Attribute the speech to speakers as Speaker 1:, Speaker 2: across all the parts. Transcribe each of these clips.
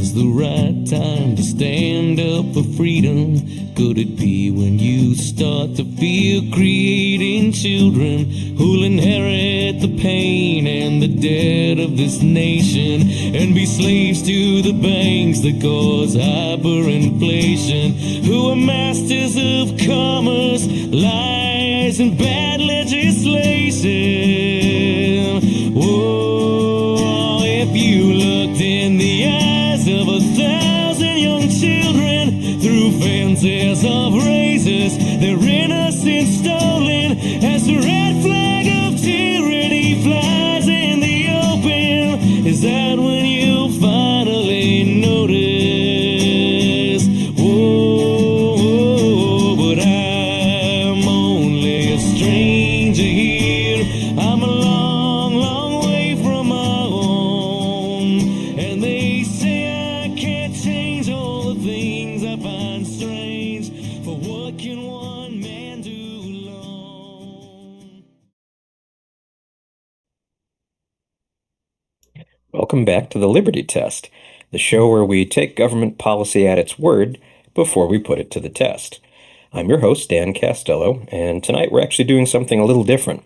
Speaker 1: is the right time to stand up for freedom? Could it be when you start to fear creating children who'll inherit the pain and the debt of this nation and be slaves to the banks that cause hyperinflation, who are masters of commerce, lies, and bad legislation? Whoa, if you looked in the eyes of 1,000 young children through fences of razors, their innocence stolen as the red flag of tyranny flies in the open. Is that when you finally notice? Whoa, but I'm only a stranger here. I'm a long, long way from my home, and they say I can't change all the things I find strange. For what can one man do alone?
Speaker 2: Welcome back to the Liberty Test, the show where we take government policy at its word before we put it to the test. I'm your host, Dan Castello, and tonight we're actually doing something a little different.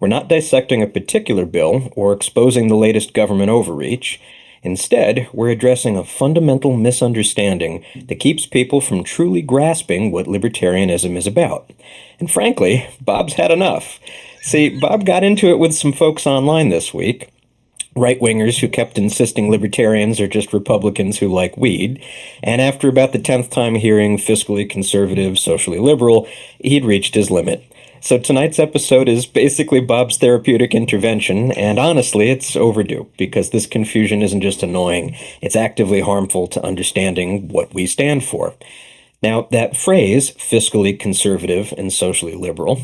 Speaker 2: We're not dissecting a particular bill or exposing the latest government overreach. Instead, we're addressing a fundamental misunderstanding that keeps people from truly grasping what libertarianism is about. And frankly, Bob's had enough. See, Bob got into it with some folks online this week, right-wingers who kept insisting libertarians are just Republicans who like weed, and after about the 10th time hearing fiscally conservative, socially liberal, he'd reached his limit. So tonight's episode is basically Bob's therapeutic intervention, and honestly, it's overdue, because this confusion isn't just annoying, it's actively harmful to understanding what we stand for. Now, that phrase, fiscally conservative and socially liberal,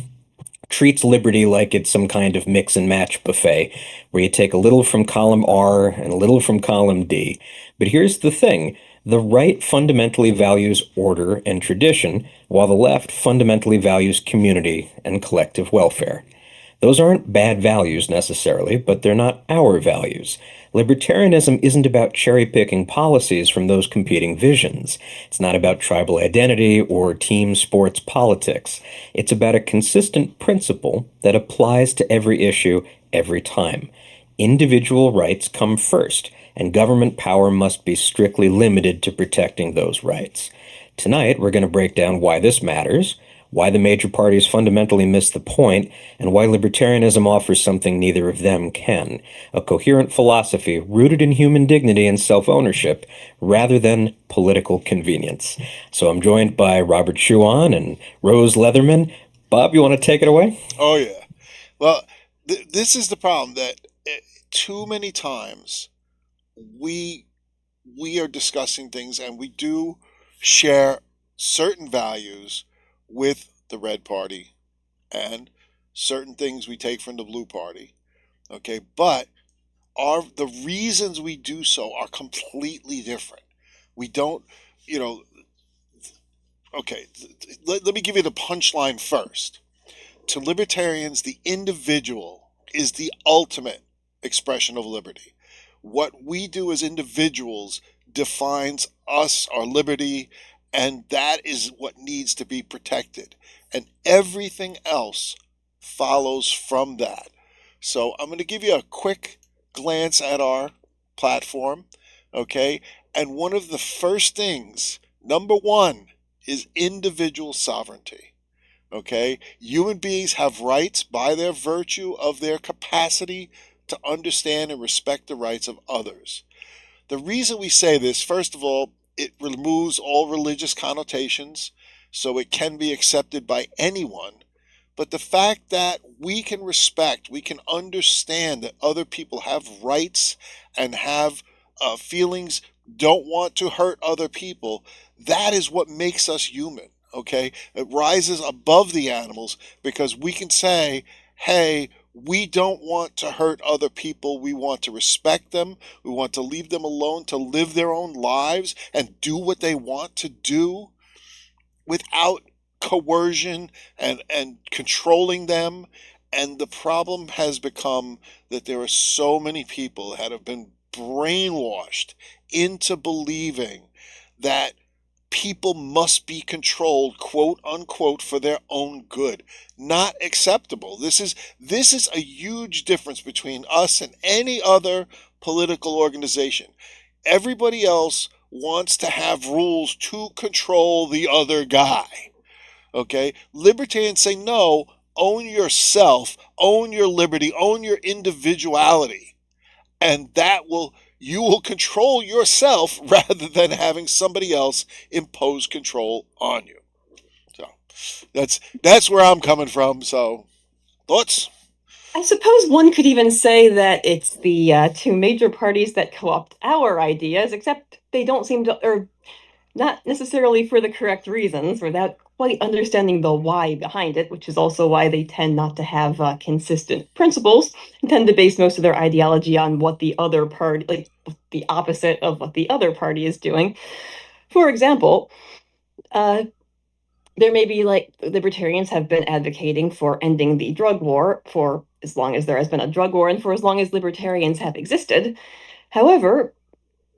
Speaker 2: treats liberty like it's some kind of mix and match buffet, where you take a little from column R and a little from column D. But here's the thing. The right fundamentally values order and tradition, while the left fundamentally values community and collective welfare. Those aren't bad values necessarily, but they're not our values. Libertarianism isn't about cherry-picking policies from those competing visions. It's not about tribal identity or team sports politics. It's about a consistent principle that applies to every issue every time. Individual rights come first, and government power must be strictly limited to protecting those rights. Tonight, we're going to break down why this matters, why the major parties fundamentally miss the point, and why libertarianism offers something neither of them can, a coherent philosophy rooted in human dignity and self-ownership, rather than political convenience. So I'm joined by Robert Schuon and Rose Leatherman. Bob, you want to take it away?
Speaker 3: Oh, yeah. Well, this is the problem, that too many times we are discussing things and we do share certain values with the red party and certain things we take from the blue party. Okay, but the reasons we do so are completely different. We don't, okay, let me give you the punchline first. To libertarians, the individual is the ultimate expression of liberty. What we do as individuals defines us, our liberty, and that is what needs to be protected. And everything else follows from that. So I'm going to give you a quick glance at our platform, okay? And one of the first things, number one, is individual sovereignty, okay? Human beings have rights by their virtue of their capacity to understand and respect the rights of others. The reason we say this, first of all, it removes all religious connotations, so it can be accepted by anyone. But the fact that we can respect, we can understand that other people have rights and have feelings, don't want to hurt other people, that is what makes us human, okay? It rises above the animals because we can say, hey, we don't want to hurt other people. We want to respect them. We want to leave them alone to live their own lives and do what they want to do without coercion and controlling them. And the problem has become that there are so many people that have been brainwashed into believing that people must be controlled, quote unquote, for their own good. Not acceptable. This is a huge difference between us and any other political organization. Everybody else wants to have rules to control the other guy. Okay? Libertarians say no, own yourself, own your liberty, own your individuality. And you will control yourself rather than having somebody else impose control on you. So that's where I'm coming from. So thoughts?
Speaker 4: I suppose one could even say that it's the two major parties that co-opt our ideas, except they don't seem to, or not necessarily for the correct reasons, without quite understanding the why behind it, which is also why they tend not to have consistent principles and tend to base most of their ideology on what the other party, like the opposite of what the other party is doing. For example, there may be like libertarians have been advocating for ending the drug war for as long as there has been a drug war and for as long as libertarians have existed. However,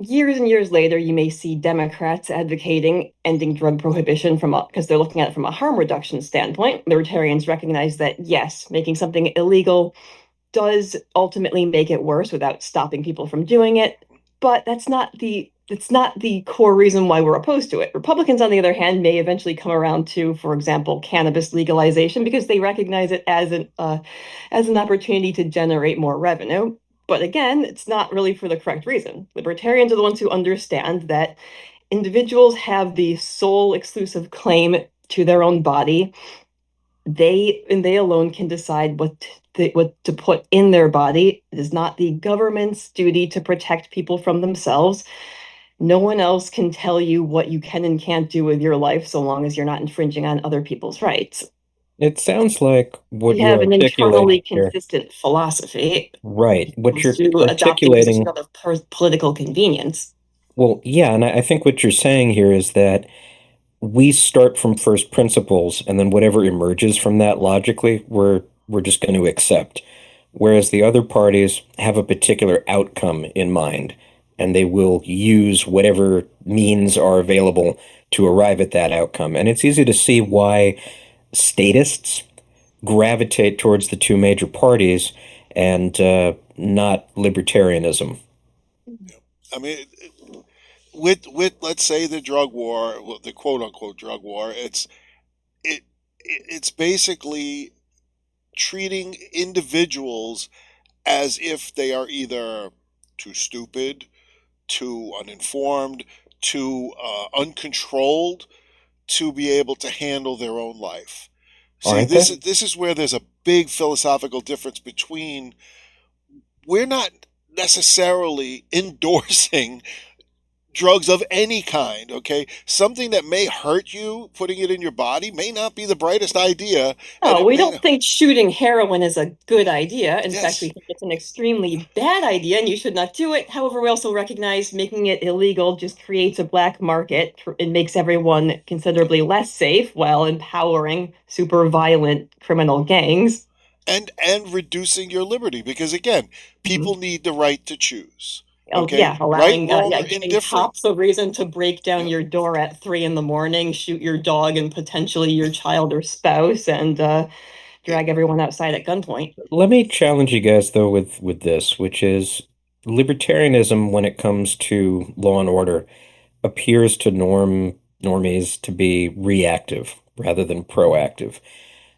Speaker 4: years and years later, you may see Democrats advocating ending drug prohibition because they're looking at it from a harm reduction standpoint. Libertarians recognize that, yes, making something illegal does ultimately make it worse without stopping people from doing it, but it's not the core reason why we're opposed to it. Republicans, on the other hand, may eventually come around to, for example, cannabis legalization because they recognize it as an opportunity to generate more revenue. But again, it's not really for the correct reason. Libertarians are the ones who understand that individuals have the sole exclusive claim to their own body. They alone can decide what to put in their body. It is not the government's duty to protect people from themselves. No one else can tell you what you can and can't do with your life so long as you're not infringing on other people's rights.
Speaker 2: It sounds like what
Speaker 4: We
Speaker 2: you're
Speaker 4: have an internally
Speaker 2: articulating here,
Speaker 4: consistent philosophy
Speaker 2: right? What you're
Speaker 4: to adopting position
Speaker 2: articulating,
Speaker 4: out of political convenience.
Speaker 2: well, yeah, and I think what you're saying here is that we start from first principles, and then whatever emerges from that logically, we're just going to accept. Whereas the other parties have a particular outcome in mind, and they will use whatever means are available to arrive at that outcome. And it's easy to see why statists gravitate towards the two major parties and not libertarianism.
Speaker 3: I mean, with let's say the drug war, the quote unquote drug war, it's basically treating individuals as if they are either too stupid, too uninformed, too uncontrolled to be able to handle their own life. See,
Speaker 2: Aren't they?
Speaker 3: this is where there's a big philosophical difference between we're not necessarily endorsing drugs of any kind, okay? Something that may hurt you, putting it in your body, may not be the brightest idea. And
Speaker 4: Oh,
Speaker 3: it
Speaker 4: we
Speaker 3: may
Speaker 4: don't
Speaker 3: not,
Speaker 4: think shooting heroin is a good idea. In fact, we
Speaker 3: yes.
Speaker 4: think it's an extremely bad idea and you should not do it. However, we also recognize making it illegal just creates a black market. It makes everyone considerably less safe while empowering super violent criminal gangs.
Speaker 3: And reducing your liberty because again,
Speaker 4: Mhm.
Speaker 3: people need the right to choose.
Speaker 4: Oh,
Speaker 3: Okay?
Speaker 4: yeah,
Speaker 3: Right,
Speaker 4: allowing,
Speaker 3: wrong,
Speaker 4: yeah,
Speaker 3: or
Speaker 4: giving
Speaker 3: indifferent.
Speaker 4: cops a reason to break down
Speaker 3: Yep.
Speaker 4: your door at 3 in the morning, shoot your dog and potentially your child or spouse, and drag everyone outside at gunpoint.
Speaker 2: Let me challenge you guys though with this, which is libertarianism when it comes to law and order appears to normies to be reactive rather than proactive.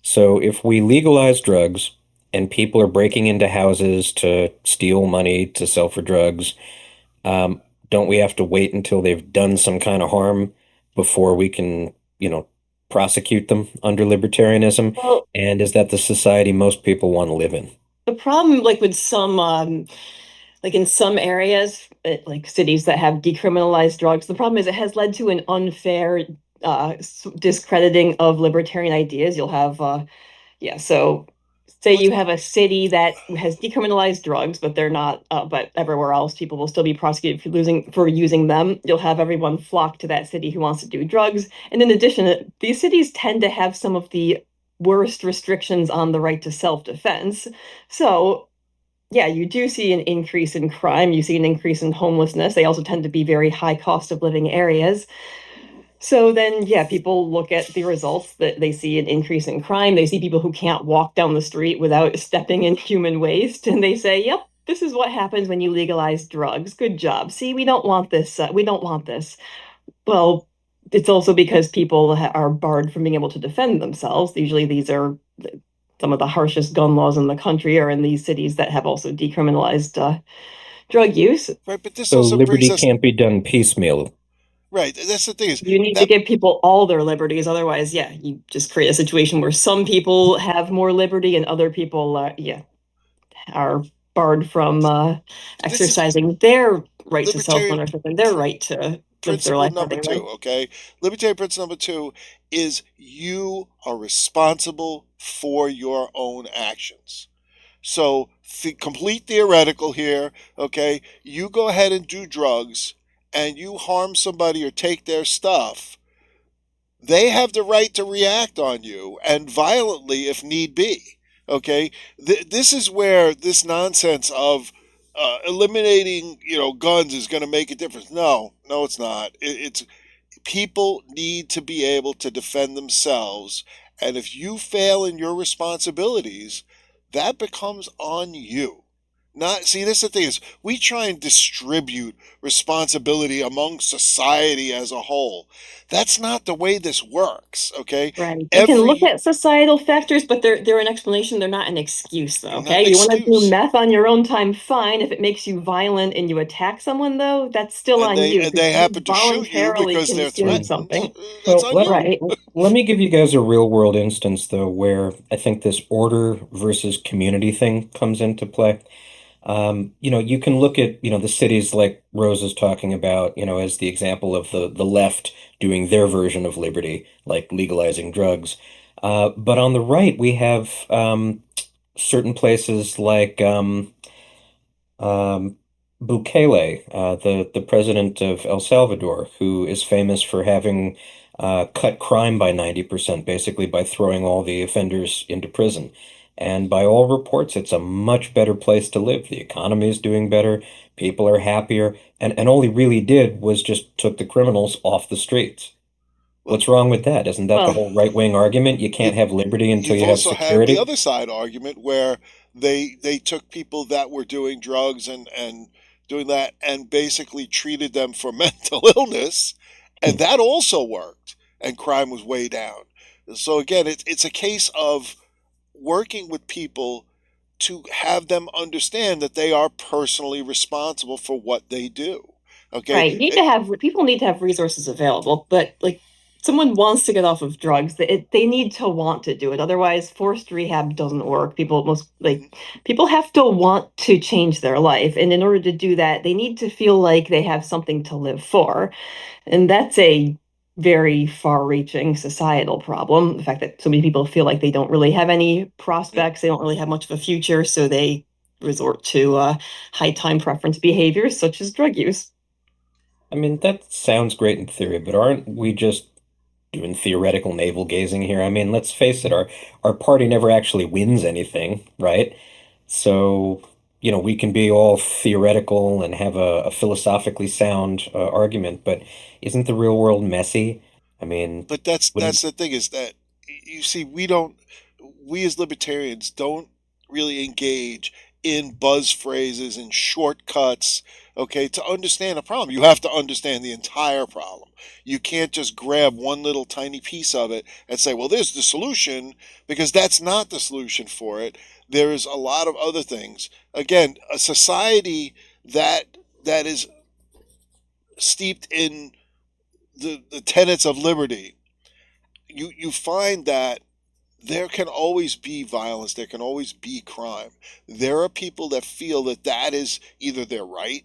Speaker 2: So if we legalize drugs and people are breaking into houses to steal money to sell for drugs, um, don't we have to wait until they've done some kind of harm before we can, prosecute them under libertarianism?
Speaker 4: Well,
Speaker 2: And is that the society most people want to live in?
Speaker 4: the problem, like with some, like in some areas, like cities that have decriminalized drugs, the problem is it has led to an unfair discrediting of libertarian ideas. You'll have, yeah, so say
Speaker 3: What's
Speaker 4: you have a city that has decriminalized drugs, but they're not, but everywhere else people will still be prosecuted for using them. You'll have everyone flock to that city who wants to do drugs. And in addition, these cities tend to have some of the worst restrictions on the right to self-defense. So yeah, you do see an increase in crime. You see an increase in homelessness. They also tend to be very high cost of living areas. So then, yeah, people look at the results that they see an increase in crime. They see people who can't walk down the street without stepping in human waste. And they say, yep, this is what happens when you legalize drugs. Good job. See, we don't want this. We don't want this. Well, it's also because people are barred from being able to defend themselves. Usually, these are some of the harshest gun laws in the country are in these cities that have also decriminalized drug use.
Speaker 3: Right, but this
Speaker 2: So
Speaker 3: also brings
Speaker 2: liberty
Speaker 3: us
Speaker 2: can't be done piecemeal.
Speaker 3: right. That's the thing is
Speaker 4: You need to
Speaker 3: that
Speaker 4: give people all their liberties. Otherwise, yeah, you just create a situation where some people have more liberty and other people, yeah, are barred from
Speaker 3: this is
Speaker 4: exercising their right to
Speaker 3: libertarian
Speaker 4: self-ownership and their right to live their
Speaker 3: principle
Speaker 4: life how
Speaker 3: number
Speaker 4: they
Speaker 3: two,
Speaker 4: like.
Speaker 3: okay? Libertarian principle number two is you are responsible for your own actions. So, complete theoretical here, okay? You go ahead and do drugs and you harm somebody or take their stuff. They have the right to react on you and violently if need be. Okay, this is where this nonsense of eliminating, guns is going to make a difference. No, no, it's not. It's people need to be able to defend themselves, and if you fail in your responsibilities, that becomes on you. Not see, this is the thing is we try and distribute responsibility among society as a whole. That's not the way this works, okay?
Speaker 4: Right. You can look
Speaker 3: Every
Speaker 4: at societal factors, but they're an explanation. They're not an excuse, though.
Speaker 3: They're not
Speaker 4: Okay.
Speaker 3: an
Speaker 4: You want to do
Speaker 3: excuse.
Speaker 4: meth on your own time, fine. If it makes you violent and you attack someone, though, that's still
Speaker 3: And
Speaker 4: on
Speaker 3: they
Speaker 4: you
Speaker 3: and
Speaker 4: because
Speaker 3: they
Speaker 4: you
Speaker 3: happen to shoot you
Speaker 4: voluntarily
Speaker 3: because they're
Speaker 4: consume
Speaker 3: threatened.
Speaker 4: something.
Speaker 3: That's
Speaker 2: Well,
Speaker 3: on
Speaker 2: let,
Speaker 3: you.
Speaker 4: Right.
Speaker 2: let me give you guys a real world instance, though, where I think this order versus community thing comes into play. You can look at, the cities like Rose is talking about, as the example of the left doing their version of liberty, like legalizing drugs. But on the right, we have certain places like um, Bukele, the president of El Salvador, who is famous for having cut crime by 90%, basically by throwing all the offenders into prison. And by all reports, it's a much better place to live. The economy is doing better, people are happier, and all he really did was just took the criminals off the streets.
Speaker 3: Well,
Speaker 2: What's wrong with that? Isn't that the
Speaker 4: Well,
Speaker 2: whole right-wing argument? You can't
Speaker 3: you've
Speaker 2: have liberty until
Speaker 3: you've
Speaker 2: you have
Speaker 3: also had the
Speaker 2: security?
Speaker 3: other side argument where they took people that were doing drugs and doing that and basically treated them for mental illness, and that also worked, and crime was way down. So again, it's a case of working with people to have them understand that they are personally responsible for what they do. Okay,
Speaker 4: right. People need to have resources available, but like someone wants to get off of drugs, they need to want to do it. Otherwise, forced rehab doesn't work. People have to want to change their life, and in order to do that, they need to feel like they have something to live for. And that's a very far-reaching societal problem. The fact that so many people feel like they don't really have any prospects, they don't really have much of a future, so they resort to high time preference behaviors such as drug use.
Speaker 2: I mean, that sounds great in theory, but aren't we just doing theoretical navel gazing here? I mean, let's face it, our party never actually wins anything, right? So, we can be all theoretical and have a philosophically sound argument, but isn't the real world messy? I mean,
Speaker 3: but that's
Speaker 2: wouldn't
Speaker 3: the thing is that you see we as libertarians don't really engage in buzz phrases and shortcuts. Okay, to understand a problem you have to understand the entire problem. You can't just grab one little tiny piece of it and say, well, there's the solution, because that's not the solution for it. There's a lot of other things. Again, a society that is steeped in the tenets of liberty, you find that there can always be violence, there can always be crime. There are people that feel that that is either their right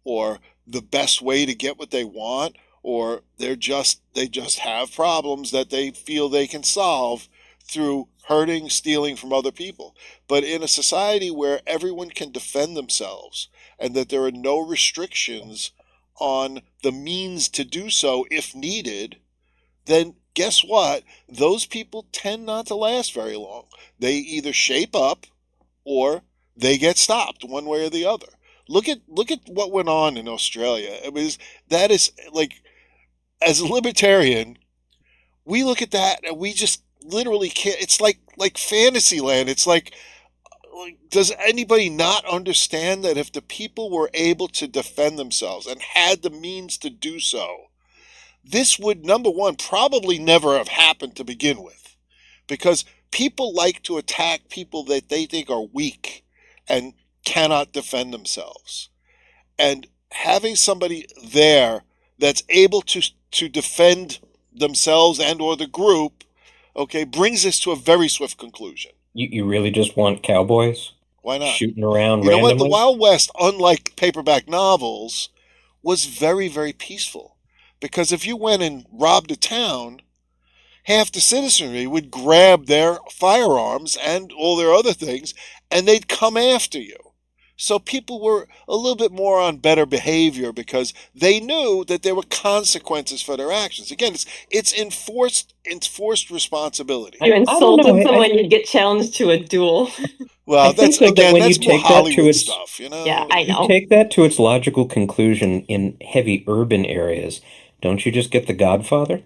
Speaker 3: or the best way to get what they want, or they just have problems that they feel they can solve through hurting, stealing from other people. But in a society where everyone can defend themselves and that there are no restrictions on the means to do so if needed, then guess what? Those people tend not to last very long. They either shape up or they get stopped one way or the other. Look at what went on in Australia. It was that is like, as a libertarian, we look at that and we just literally can't. It's like fantasy land. It's like, does anybody not understand that if the people were able to defend themselves and had the means to do so, this would, number one, probably never have happened to begin with, because people like to attack people that they think are weak and cannot defend themselves. And having somebody there that's able to defend themselves and or the group, okay, brings us to a very swift conclusion.
Speaker 2: You really just want cowboys
Speaker 3: Why not?
Speaker 2: shooting around
Speaker 3: You know what? The
Speaker 2: randomly?
Speaker 3: Wild West, unlike paperback novels, was very, very peaceful. Because if you went and robbed a town, half the citizenry would grab their firearms and all their other things, and they'd come after you. So people were a little bit more on better behavior because they knew that there were consequences for their actions. Again, it's enforced responsibility.
Speaker 4: You
Speaker 2: I don't know.
Speaker 4: insulted someone, you'd get challenged to a duel.
Speaker 3: Well,
Speaker 2: I think
Speaker 3: that's
Speaker 2: that
Speaker 3: again,
Speaker 2: when you
Speaker 3: that's more
Speaker 2: take that to
Speaker 3: Hollywood
Speaker 2: its
Speaker 3: stuff, you know.
Speaker 4: Yeah, I
Speaker 2: you
Speaker 4: know.
Speaker 2: take that to its logical conclusion in heavy urban areas, don't you just get the Godfather?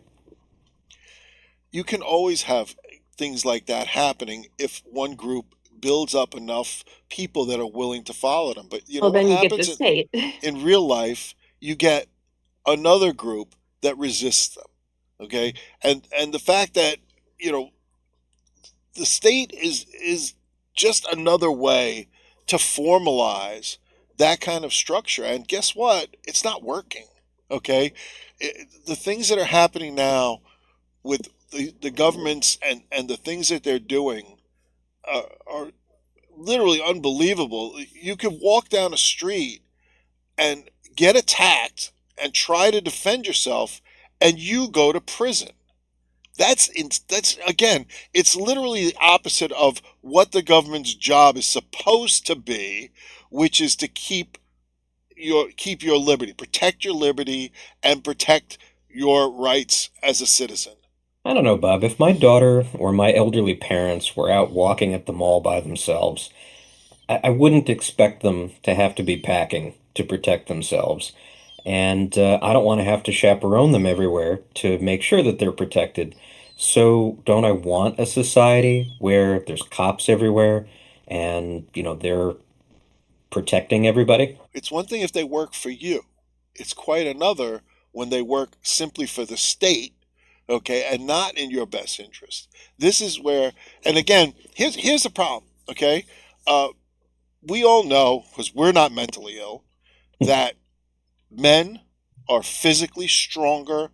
Speaker 3: You can always have things like that happening if one group builds up enough people that are willing to follow them. But you know
Speaker 4: Well,
Speaker 3: what
Speaker 4: then you get the
Speaker 3: happens
Speaker 4: state.
Speaker 3: in real life? You get another group that resists them. Okay, and the fact that you know the state is just another way to formalize that kind of structure. And guess what? It's not working. Okay, the things that are happening now with the governments and the things that they're doing are literally unbelievable. You could walk down a street and get attacked and try to defend yourself, and you go to prison. That's again, it's literally the opposite of what the government's job is supposed to be, which is to keep your liberty, protect your liberty, and protect your rights as a citizen.
Speaker 2: I don't know, Bob. If my daughter or my elderly parents were out walking at the mall by themselves, I wouldn't expect them to have to be packing to protect themselves. And I don't want to have to chaperone them everywhere to make sure that they're protected. So don't I want a society where there's cops everywhere and, they're protecting everybody?
Speaker 3: It's one thing if they work for you. It's quite another when they work simply for the state, okay, and not in your best interest. This is where, and again, here's the problem, okay? We all know, because we're not mentally ill, that men are physically stronger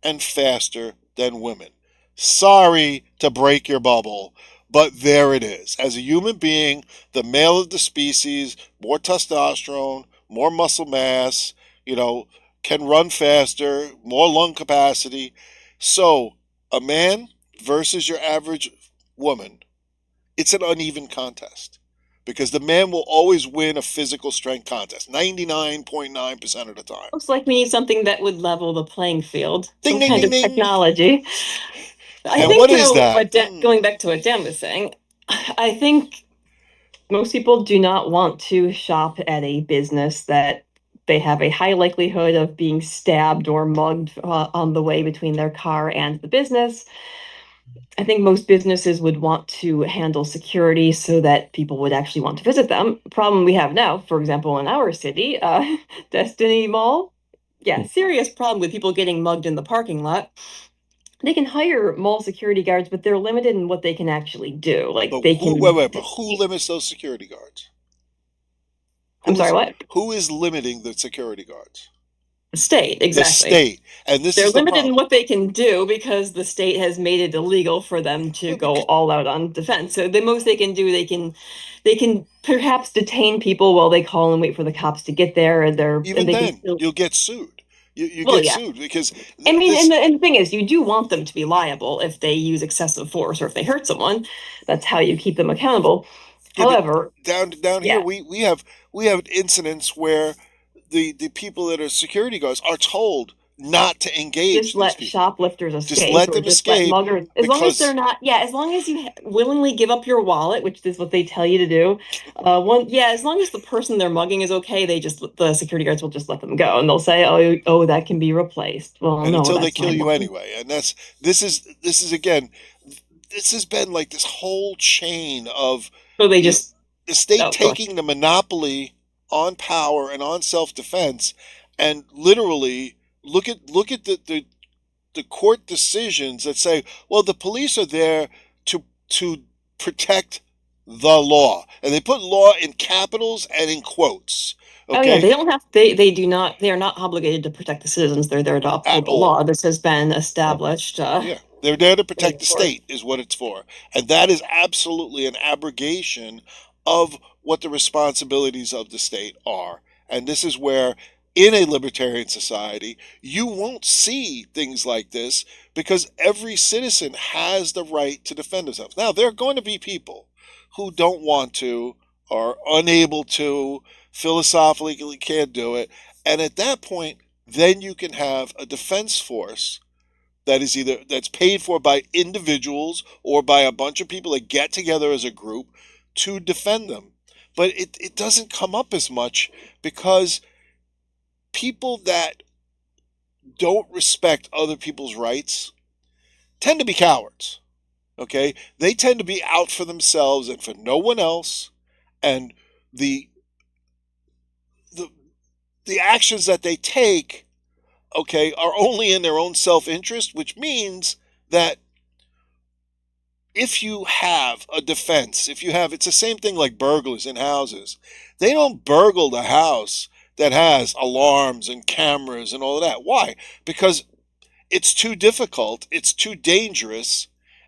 Speaker 3: and faster than women. Sorry to break your bubble, but there it is. As a human being, the male of the species, more testosterone, more muscle mass, can run faster, more lung capacity. So, a man versus your average woman, it's an uneven contest because the man will always win a physical strength contest 99.9% of the time.
Speaker 4: Looks like we need something that would level the playing field.
Speaker 3: Ding,
Speaker 4: Some
Speaker 3: ding,
Speaker 4: kind
Speaker 3: ding,
Speaker 4: of
Speaker 3: ding.
Speaker 4: technology. I
Speaker 3: And
Speaker 4: think,
Speaker 3: what is that?
Speaker 4: going back to what Dan was saying, I think most people do not want to shop at a business that they have a high likelihood of being stabbed or mugged on the way between their car and the business. I think most businesses would want to handle security so that people would actually want to visit them. Problem we have now, for example, in our city, Destiny Mall, serious problem with people getting mugged in the parking lot. They can hire mall security guards, but they're limited in what they can actually do. Like
Speaker 3: But
Speaker 4: they
Speaker 3: who,
Speaker 4: can.
Speaker 3: wait, but who limits those security guards?
Speaker 4: I'm sorry, what?
Speaker 3: Who is limiting the security guards?
Speaker 4: The state,
Speaker 3: The
Speaker 4: exactly.
Speaker 3: state. And this
Speaker 4: They're
Speaker 3: is the
Speaker 4: limited in
Speaker 3: problem.
Speaker 4: what they can do because the state has made it illegal for them to go all out on defense. So the most they can do, they can perhaps detain people while they call and wait for the cops to get there, and
Speaker 3: Even
Speaker 4: they
Speaker 3: then,
Speaker 4: can still.
Speaker 3: you'll get sued. You
Speaker 4: Well,
Speaker 3: get
Speaker 4: yeah.
Speaker 3: sued because
Speaker 4: I mean,
Speaker 3: this,
Speaker 4: and the thing is, you do want them to be liable if they use excessive force or if they hurt someone. That's how you keep them accountable.
Speaker 3: yeah, but
Speaker 4: However,
Speaker 3: down here we have incidents where the people that are security guards are told not to engage
Speaker 4: just
Speaker 3: these
Speaker 4: let
Speaker 3: people.
Speaker 4: shoplifters escape.
Speaker 3: Just let
Speaker 4: or
Speaker 3: them
Speaker 4: just let
Speaker 3: escape
Speaker 4: muggers, as long as
Speaker 3: because
Speaker 4: they're not, yeah, as long as you willingly give up your wallet, which is what they tell you to do. As long as the person they're mugging is okay, the security guards will just let them go, and they'll say, oh, that can be replaced. Well,
Speaker 3: and
Speaker 4: no,
Speaker 3: until they
Speaker 4: that's
Speaker 3: kill
Speaker 4: my
Speaker 3: you
Speaker 4: money.
Speaker 3: anyway. And this is again, this has been like this whole chain of
Speaker 4: So they
Speaker 3: you know,
Speaker 4: just
Speaker 3: the state
Speaker 4: oh, go ahead.
Speaker 3: taking the monopoly on power and on self-defense, and literally look at the court decisions that say, well, the police are there to protect the law, and they put law in capitals and in quotes.
Speaker 4: Oh yeah,
Speaker 3: Okay,
Speaker 4: they don't have they do not they are not obligated to protect the citizens. They're there to
Speaker 3: at
Speaker 4: uphold the law.
Speaker 3: all.
Speaker 4: This has been established.
Speaker 3: Yeah, they're there to protect the
Speaker 4: Court.
Speaker 3: state, is what it's for. And that is absolutely an abrogation of what the responsibilities of the state are. And this is where, in a libertarian society, you won't see things like this because every citizen has the right to defend themselves. Now, there are going to be people who don't want to, are unable to, philosophically can't do it. And at that point, then you can have a defense force that's paid for by individuals or by a bunch of people that get together as a group to defend them. But it doesn't come up as much because people that don't respect other people's rights tend to be cowards. Okay? They tend to be out for themselves and for no one else. And the the the actions that they take, okay, are only in their own self-interest, which means that if you have a defense, it's the same thing like burglars in houses. They don't burgle the house that has alarms and cameras and all of that. Why? Because it's too difficult, it's too dangerous,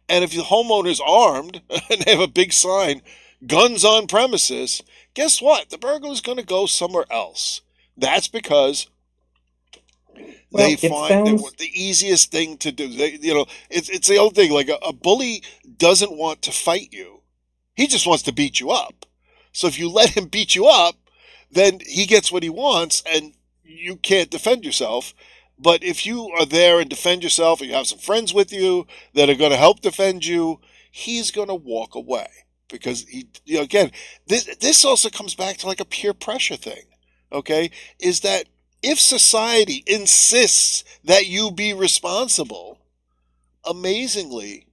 Speaker 3: and if the homeowner's armed and they have a big sign, guns on premises, guess what? The burglar's going to go somewhere else. That's because
Speaker 2: Well,
Speaker 3: they
Speaker 2: it
Speaker 3: find that
Speaker 2: sounds
Speaker 3: what the easiest thing to do. It's the old thing. Like a bully doesn't want to fight you; he just wants to beat you up. So if you let him beat you up, then he gets what he wants, and you can't defend yourself. But if you are there and defend yourself, and you have some friends with you that are going to help defend you, he's going to walk away because again, this also comes back to like a peer pressure thing. Okay, is that if society insists that you be responsible, amazingly,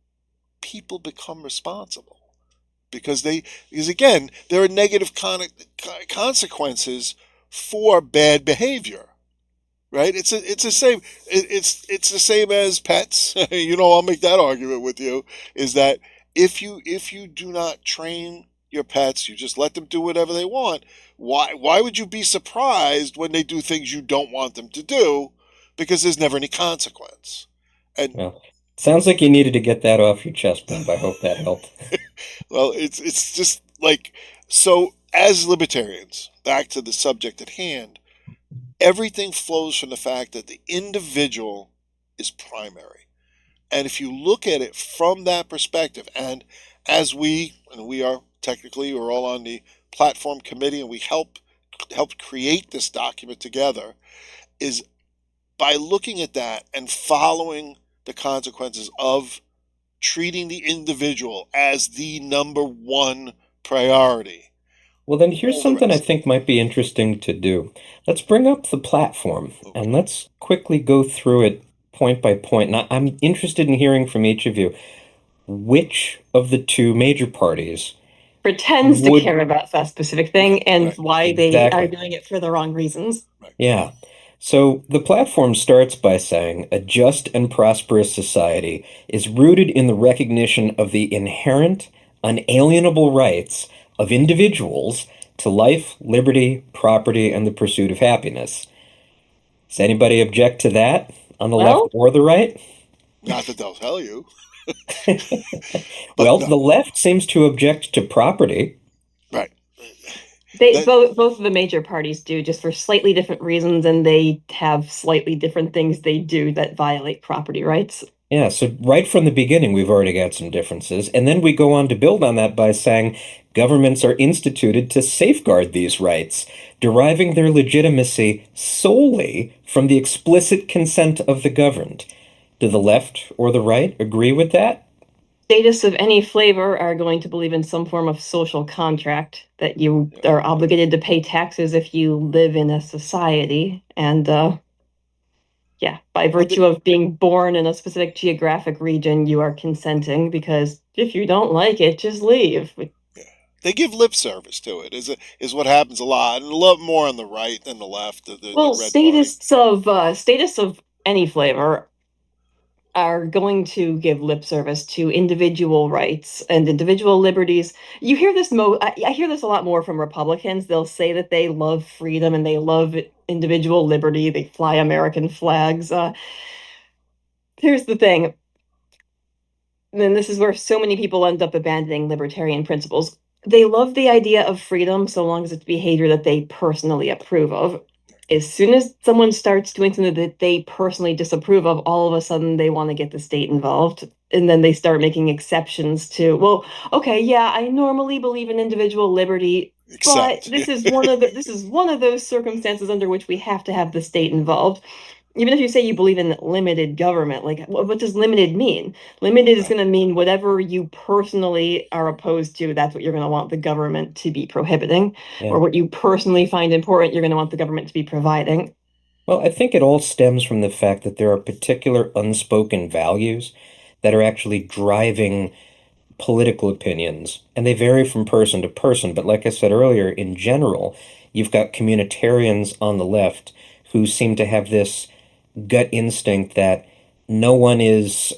Speaker 3: people become responsible because again, there are negative consequences for bad behavior. Right? It's the same. It's the same as pets. I'll make that argument with you. Is that if you do not train your pets, you just let them do whatever they want. Why would you be surprised when they do things you don't want them to do? Because there's never any consequence. And
Speaker 2: well, sounds like you needed to get that off your chest, Bob. I hope that helped.
Speaker 3: well, it's just like so. As libertarians, back to the subject at hand, everything flows from the fact that the individual is primary. And if you look at it from that perspective, and we are technically, we're all on the platform committee and we helped create this document together, is by looking at that and following the consequences of treating the individual as the number one priority.
Speaker 2: Well, then here's
Speaker 3: All the
Speaker 2: something I
Speaker 3: rest.
Speaker 2: think might be interesting to do. Let's bring up the platform and let's quickly go through it point by point. Now, I'm interested in hearing from each of you which of the two major parties
Speaker 4: Pretends to
Speaker 2: would
Speaker 4: care about that specific thing and
Speaker 3: Right.
Speaker 4: why they are
Speaker 2: exactly.
Speaker 4: doing it for the wrong reasons.
Speaker 3: Right.
Speaker 2: Yeah. So the platform starts by saying a just and prosperous society is rooted in the recognition of the inherent, unalienable rights of individuals to life, liberty, property, and the pursuit of happiness. Does anybody object to that on the left
Speaker 4: Well,
Speaker 2: or the right?
Speaker 3: Not that they'll tell you, but
Speaker 2: Well,
Speaker 3: no.
Speaker 2: the left seems to object to property.
Speaker 3: Right.
Speaker 4: they
Speaker 3: That
Speaker 4: both of the major parties do, just for slightly different reasons, and they have slightly different things they do that violate property rights.
Speaker 2: Yeah, so right from the beginning, we've already got some differences. And then we go on to build on that by saying governments are instituted to safeguard these rights, deriving their legitimacy solely from the explicit consent of the governed. Do the left or the right agree with that?
Speaker 4: Statists of any flavor are going to believe in some form of social contract that you
Speaker 3: Yeah.
Speaker 4: are obligated to pay taxes if you live in a society. And yeah, by
Speaker 3: Well,
Speaker 4: virtue of being born in a specific geographic region, you are consenting because if you don't like it, just leave.
Speaker 3: yeah. They give lip service to it, is what happens a lot, and a lot more on the right than the left, the
Speaker 4: Well,
Speaker 3: red party.
Speaker 4: statists of any flavor are going to give lip service to individual rights and individual liberties. You hear this I hear this a lot more from Republicans. They'll say that they love freedom and they love individual liberty. They fly American flags. Here's the thing, and this is where so many people end up abandoning libertarian principles. They love the idea of freedom so long as it's behavior that they personally approve of. As soon as someone starts doing something that they personally disapprove of, all of a sudden they want to get the state involved. And then they start making exceptions to, well, okay, yeah, I normally believe in individual liberty, but
Speaker 3: Except,
Speaker 4: this is one of those circumstances under which we have to have the state involved. Even if you say you believe in limited government, like what does limited mean? Limited is
Speaker 3: right,
Speaker 4: going to mean whatever you personally are opposed to, that's what you're going to want the government to be prohibiting, or
Speaker 2: Yeah.
Speaker 4: what you personally find important, you're going to want the government to be providing.
Speaker 2: Well, I think it all stems from the fact that there are particular unspoken values that are actually driving political opinions, and they vary from person to person. But like I said earlier, in general, you've got communitarians on the left who seem to have this gut instinct that no one is,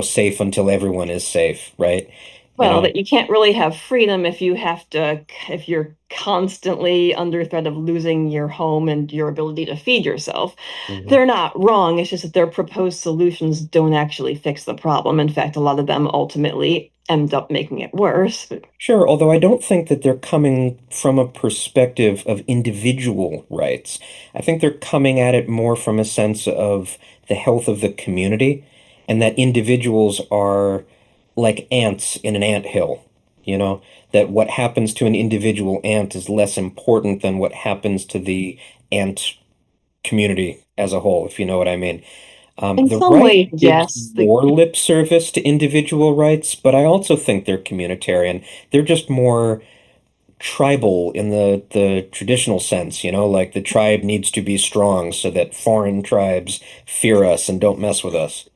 Speaker 2: safe until everyone is safe, right? You
Speaker 4: Well,
Speaker 2: know,
Speaker 4: that you can't really have freedom if if you're constantly under threat of losing your home and your ability to feed yourself.
Speaker 2: Mhm.
Speaker 4: They're not wrong. It's just that their proposed solutions don't actually fix the problem. In fact, a lot of them ultimately end up making it worse.
Speaker 2: Sure, although I don't think that they're coming from a perspective of individual rights. I think they're coming at it more from a sense of the health of the community, and that individuals are like ants in an anthill, that what happens to an individual ant is less important than what happens to the ant community as a whole, if you know what I mean.
Speaker 4: In
Speaker 2: The
Speaker 4: some
Speaker 2: right
Speaker 4: ways,
Speaker 2: gives
Speaker 4: yes.
Speaker 2: more lip service to individual rights, but I also think they're communitarian. They're just more tribal in the traditional sense, like the tribe needs to be strong so that foreign tribes fear us and don't mess with
Speaker 3: yeah.
Speaker 2: us.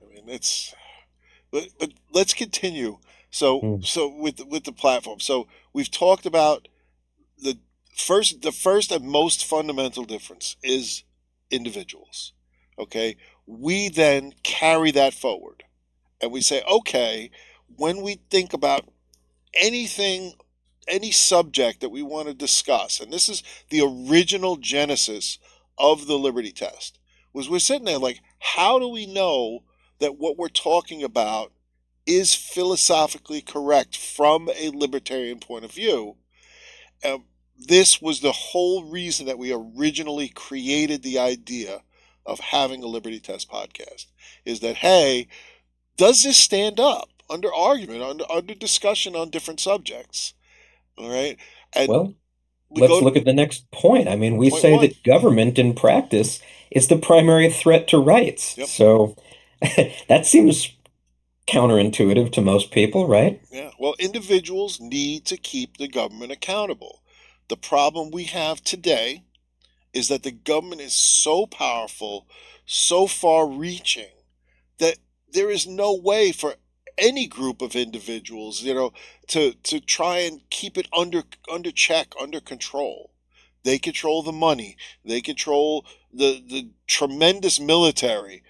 Speaker 3: I mean, but let's continue. So,
Speaker 2: Hmm.
Speaker 3: with the platform. So we've talked about the the first and most fundamental difference is individuals. Okay, we then carry that forward, and we say, okay, when we think about anything, any subject that we want to discuss, and this is the original genesis of the Liberty Test, was we're sitting there like, how do we know that what we're talking about is philosophically correct from a libertarian point of view? Um, this was the whole reason that we originally created the idea of having a Liberty Test podcast. Is that, hey, does this stand up under argument, under discussion on different subjects? All right. And
Speaker 2: Well,
Speaker 3: we
Speaker 2: let's
Speaker 3: go to
Speaker 2: look at the next point. I mean, we
Speaker 3: point
Speaker 2: say
Speaker 3: one.
Speaker 2: that government in practice is the primary threat to rights.
Speaker 3: Yep.
Speaker 2: So that seems counterintuitive to most people, right?
Speaker 3: Yeah. Well, individuals need to keep the government accountable. The problem we have today is that the government is so powerful, so far reaching, that there is no way for any group of individuals, to try and keep it under check, under control. They control the money. They control the tremendous military.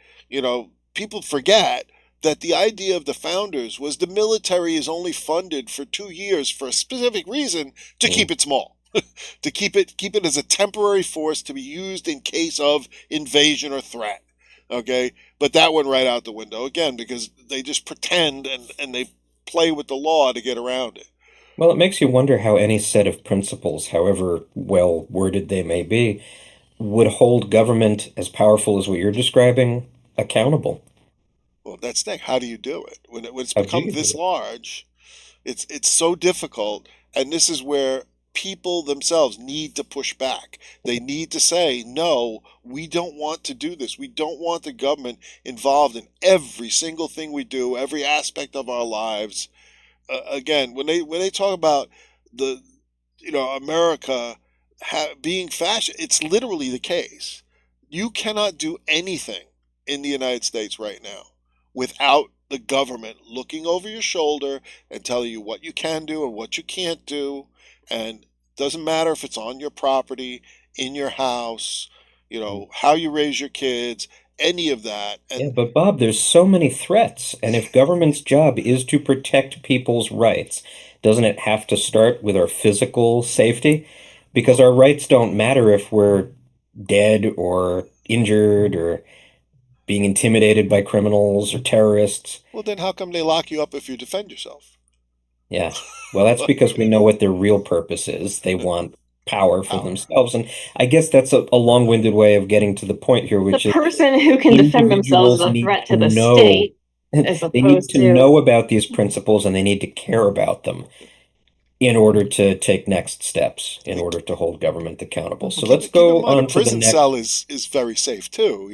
Speaker 3: People forget that the idea of the founders was the military is only funded for 2 years for a specific reason, to
Speaker 2: Mm.
Speaker 3: keep it small, to keep it as a temporary force to be used in case of invasion or threat. Okay, but that went right out the window again because they just pretend and they play with the law to get around it.
Speaker 2: Well, it makes you wonder how any set of principles, however well worded they may be, would hold government as powerful as what you're describing accountable.
Speaker 3: Well, that's the thing. How do you do it when it's
Speaker 2: How do
Speaker 3: become
Speaker 2: you do
Speaker 3: this
Speaker 2: it?
Speaker 3: large? It's so difficult, and this is where people themselves need to push back. They need to say, no, we don't want to do this. We don't want the government involved in every single thing we do, every aspect of our lives. Again, when they talk about the America being fascist, it's literally the case. You cannot do anything in the United States right now without the government looking over your shoulder and telling you what you can do and what you can't do. And it doesn't matter if it's on your property, in your house, how you raise your kids, any of that.
Speaker 2: Yeah,
Speaker 3: And
Speaker 2: but Bob, there's so many threats, and if government's job is to protect people's rights, doesn't it have to start with our physical safety? Because
Speaker 3: well,
Speaker 2: our rights don't matter if we're dead or injured or being intimidated by criminals or terrorists.
Speaker 3: well, then how come they lock you up if you defend yourself?
Speaker 2: Yeah. Well, that's because we know what their real purpose is. They want power for
Speaker 3: Power.
Speaker 2: themselves. And I guess that's a long-winded way of getting to the point here,
Speaker 4: The
Speaker 2: which is
Speaker 4: person who can defend themselves is
Speaker 2: individuals
Speaker 4: a
Speaker 2: need
Speaker 4: threat
Speaker 2: to
Speaker 4: to the
Speaker 2: know,
Speaker 4: state, as
Speaker 2: they need
Speaker 4: opposed
Speaker 2: to
Speaker 4: to
Speaker 2: know about these principles and they need to care about them in order to take next steps, in
Speaker 3: And
Speaker 2: order to hold government accountable.
Speaker 3: well,
Speaker 2: So let's
Speaker 3: keep in
Speaker 2: go
Speaker 3: mind, a
Speaker 2: on to the
Speaker 3: prison
Speaker 2: next.
Speaker 3: cell is very safe too.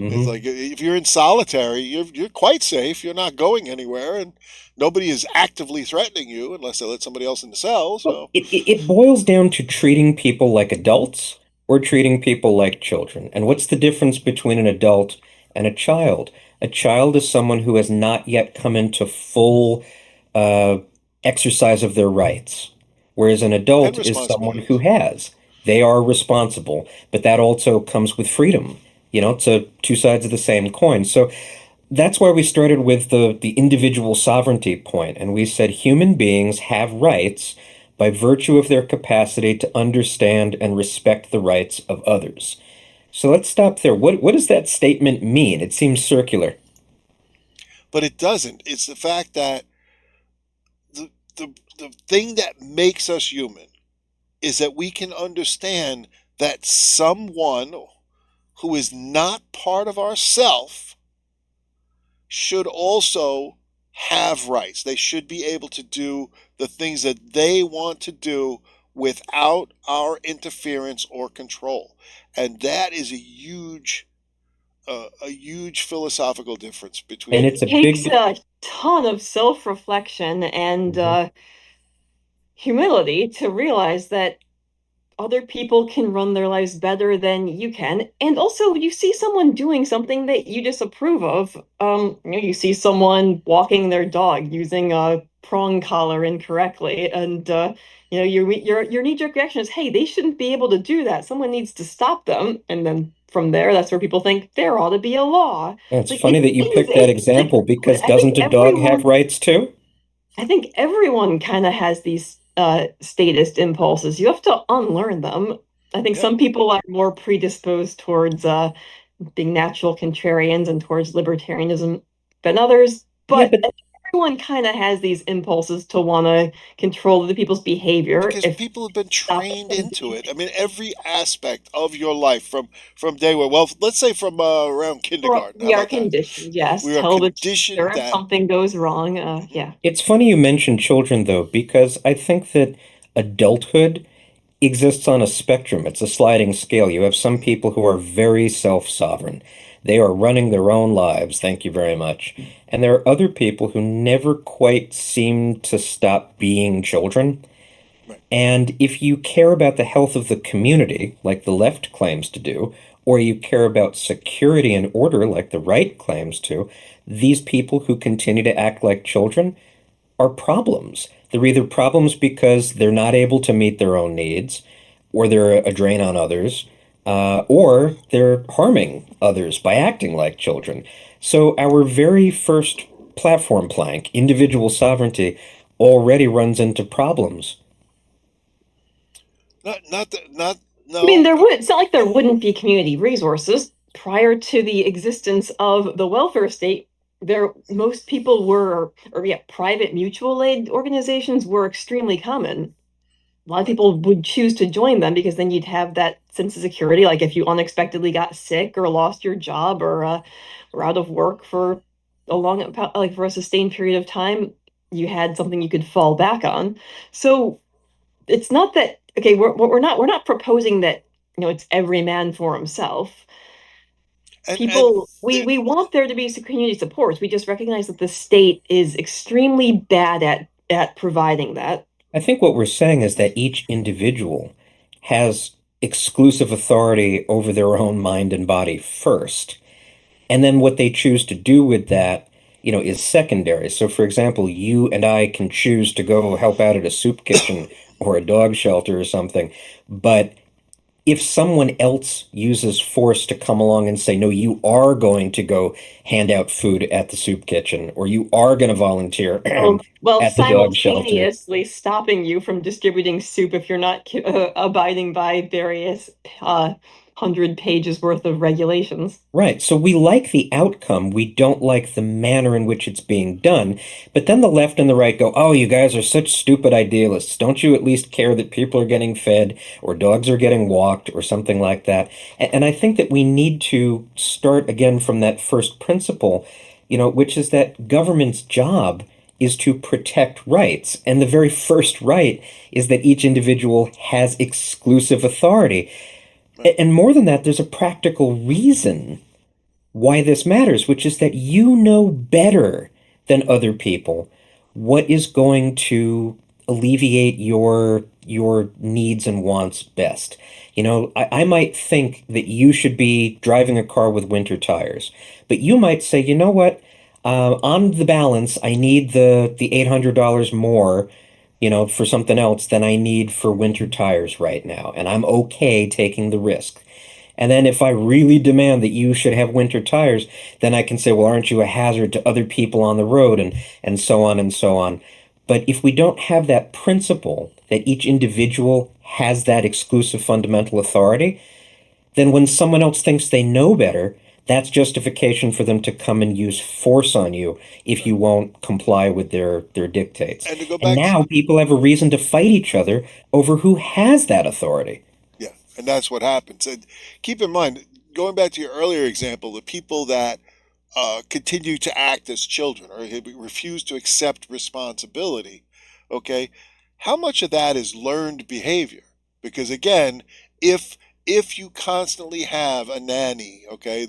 Speaker 3: It's
Speaker 2: Mhm.
Speaker 3: like if you're in solitary, you're quite safe. You're not going anywhere, and nobody is actively threatening you unless they let somebody else in the cell.
Speaker 2: Well,
Speaker 3: So
Speaker 2: it boils down to treating people like adults or treating people like children. And what's the difference between an adult and a child? A child is someone who has not yet come into full uh, exercise of their rights, whereas an
Speaker 3: and
Speaker 2: adult is someone who
Speaker 3: responsibilities.
Speaker 2: has. They are responsible, but that also comes with freedom. It's two sides of the same coin. So that's why we started with the individual sovereignty point, and we said human beings have rights by virtue of their capacity to understand and respect the rights of others. So let's stop there. What does that statement mean? It seems circular.
Speaker 3: But it doesn't. It's the fact that the the thing that makes us human is that we can understand that someone who is not part of ourself should also have rights. They should be able to do the things that they want to do without our interference or control. And that is a huge philosophical difference
Speaker 2: And
Speaker 3: between.
Speaker 2: it's a
Speaker 4: takes
Speaker 2: big.
Speaker 4: a ton of self-reflection and
Speaker 2: Mhm.
Speaker 4: humility to realize that other people can run their lives better than you can. And also, you see someone doing something that you disapprove of. You see someone walking their dog using a prong collar incorrectly, and your knee-jerk reaction is, "Hey, they shouldn't be able to do that. Someone needs to stop them." And then from there, that's where people think there ought to be a law.
Speaker 2: It's
Speaker 4: Like
Speaker 2: funny that you picked that example because doesn't a dog have rights too?
Speaker 4: I think everyone kind of has these statist impulses. You have to unlearn them. I think
Speaker 3: Yeah,
Speaker 4: some people are more predisposed towards being natural contrarians and towards libertarianism than others,
Speaker 2: Yeah,
Speaker 4: but
Speaker 2: but
Speaker 4: everyone kind of has these impulses to want to control the people's behavior
Speaker 3: because
Speaker 4: if
Speaker 3: people have been
Speaker 4: stop them
Speaker 3: trained
Speaker 4: from
Speaker 3: into
Speaker 4: doing
Speaker 3: it. I
Speaker 4: things.
Speaker 3: mean, every aspect of your life from day one. Well, let's say from around kindergarten. How
Speaker 4: We are
Speaker 3: about that?
Speaker 4: conditioned, yes.
Speaker 3: We are
Speaker 4: Tell the teacher
Speaker 3: conditioned
Speaker 4: if
Speaker 3: that.
Speaker 4: something goes wrong.
Speaker 3: Mhm.
Speaker 4: Yeah.
Speaker 2: it's funny you mentioned children though, because I think that adulthood exists on a spectrum. It's a sliding scale. You have some
Speaker 3: Mhm.
Speaker 2: people who are very self-sovereign. They are running their own lives. Thank you very much. And there are other people who never quite seem to stop being children.
Speaker 3: Right.
Speaker 2: And if you care about the health of the community, like the left claims to do, or you care about security and order, like the right claims to, these people who continue to act like children are problems. They're either problems because they're not able to meet their own needs, or they're a drain on others, or they're harming others by acting like children. So our very first platform plank, individual sovereignty, already runs into problems.
Speaker 3: Not
Speaker 4: I mean,
Speaker 3: no.
Speaker 4: it's not like there wouldn't be community resources. Prior to the existence of the welfare state, most people were, or yeah, private mutual aid organizations were extremely common. A lot of
Speaker 3: Right.
Speaker 4: people would choose to join them because then you'd have that sense of security. Like if you unexpectedly got sick or lost your job or were out of work for for a sustained period of time, you had something you could fall back on. So it's not that, okay, we're not proposing that, it's every man for himself.
Speaker 3: And
Speaker 4: We want there to be community supports. We just recognize that the state is extremely bad at providing that.
Speaker 2: I think what we're saying is that each individual has exclusive authority over their own mind and body first. And then what they choose to do with that, is secondary. So, for example, you and I can choose to go help out at a soup kitchen or a dog shelter or something. But if someone else uses force to come along and say, no, you are going to go hand out food at the soup kitchen, or you are going to volunteer
Speaker 4: Well,
Speaker 2: at the dog shelter.
Speaker 4: simultaneously stopping you from distributing soup if you're not abiding by various 100 pages worth of regulations.
Speaker 2: Right. So we like the outcome. We don't like the manner in which it's being done. But then the left and the right go, oh, you guys are such stupid idealists. Don't you at least care that people are getting fed or dogs are getting walked or something like that? And I think that we need to start again from that first principle, which is that government's job is to protect rights. And the very first right is that each individual has exclusive authority. And more than that, there's a practical reason why this matters, which is that you know better than other people what is going to alleviate your needs and wants best. I might think that you should be driving a car with winter tires, but you might say, you know what? On the balance, I need the $800 more, for something else than I need for winter tires right now, and I'm okay taking the risk. And then if I really demand that you should have winter tires, then I can say, well, aren't you a hazard to other people on the road, and so on and so on. But if we don't have that principle that each individual has that exclusive fundamental authority, then when someone else thinks they know better, that's justification for them to come and use force on you if you won't comply with their dictates.
Speaker 3: And to go
Speaker 2: And
Speaker 3: back
Speaker 2: now people have a reason to fight each other over who has that authority.
Speaker 3: Yeah, and that's what happens. And keep in mind, going back to your earlier example, the people that continue to act as children or refuse to accept responsibility, okay, how much of that is learned behavior? Because again, if you constantly have a nanny, okay,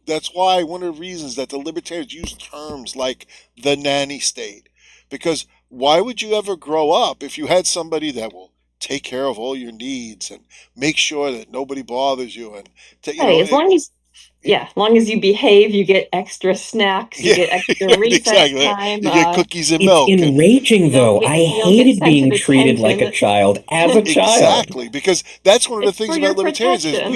Speaker 3: that's why one of the reasons that the libertarians use terms like the nanny state. Because why would you ever grow up if you had somebody that will take care of all your needs and make sure that nobody bothers you and
Speaker 4: Hey, as long as you behave, you get extra snacks, you get extra recess
Speaker 3: exactly.
Speaker 4: time.
Speaker 3: You get cookies and
Speaker 2: It's
Speaker 3: milk.
Speaker 2: enraging, though. I
Speaker 4: you don't get
Speaker 2: hated being
Speaker 4: sensitive
Speaker 2: treated like a
Speaker 4: attention.
Speaker 2: child as a child.
Speaker 3: Exactly, because that's one of the
Speaker 4: It's
Speaker 3: things
Speaker 4: for
Speaker 3: about
Speaker 4: your
Speaker 3: libertarians is
Speaker 4: protection.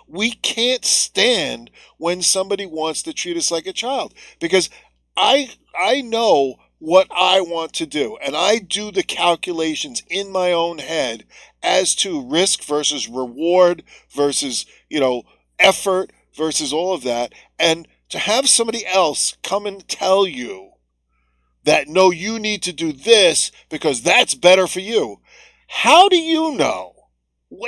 Speaker 3: we can't stand when somebody wants to treat us like a child. Because I know what I want to do, and I do the calculations in my own head as to risk versus reward versus, effort versus all of that. And to have somebody else come and tell you that no, you need to do this because that's better for you. How do you know?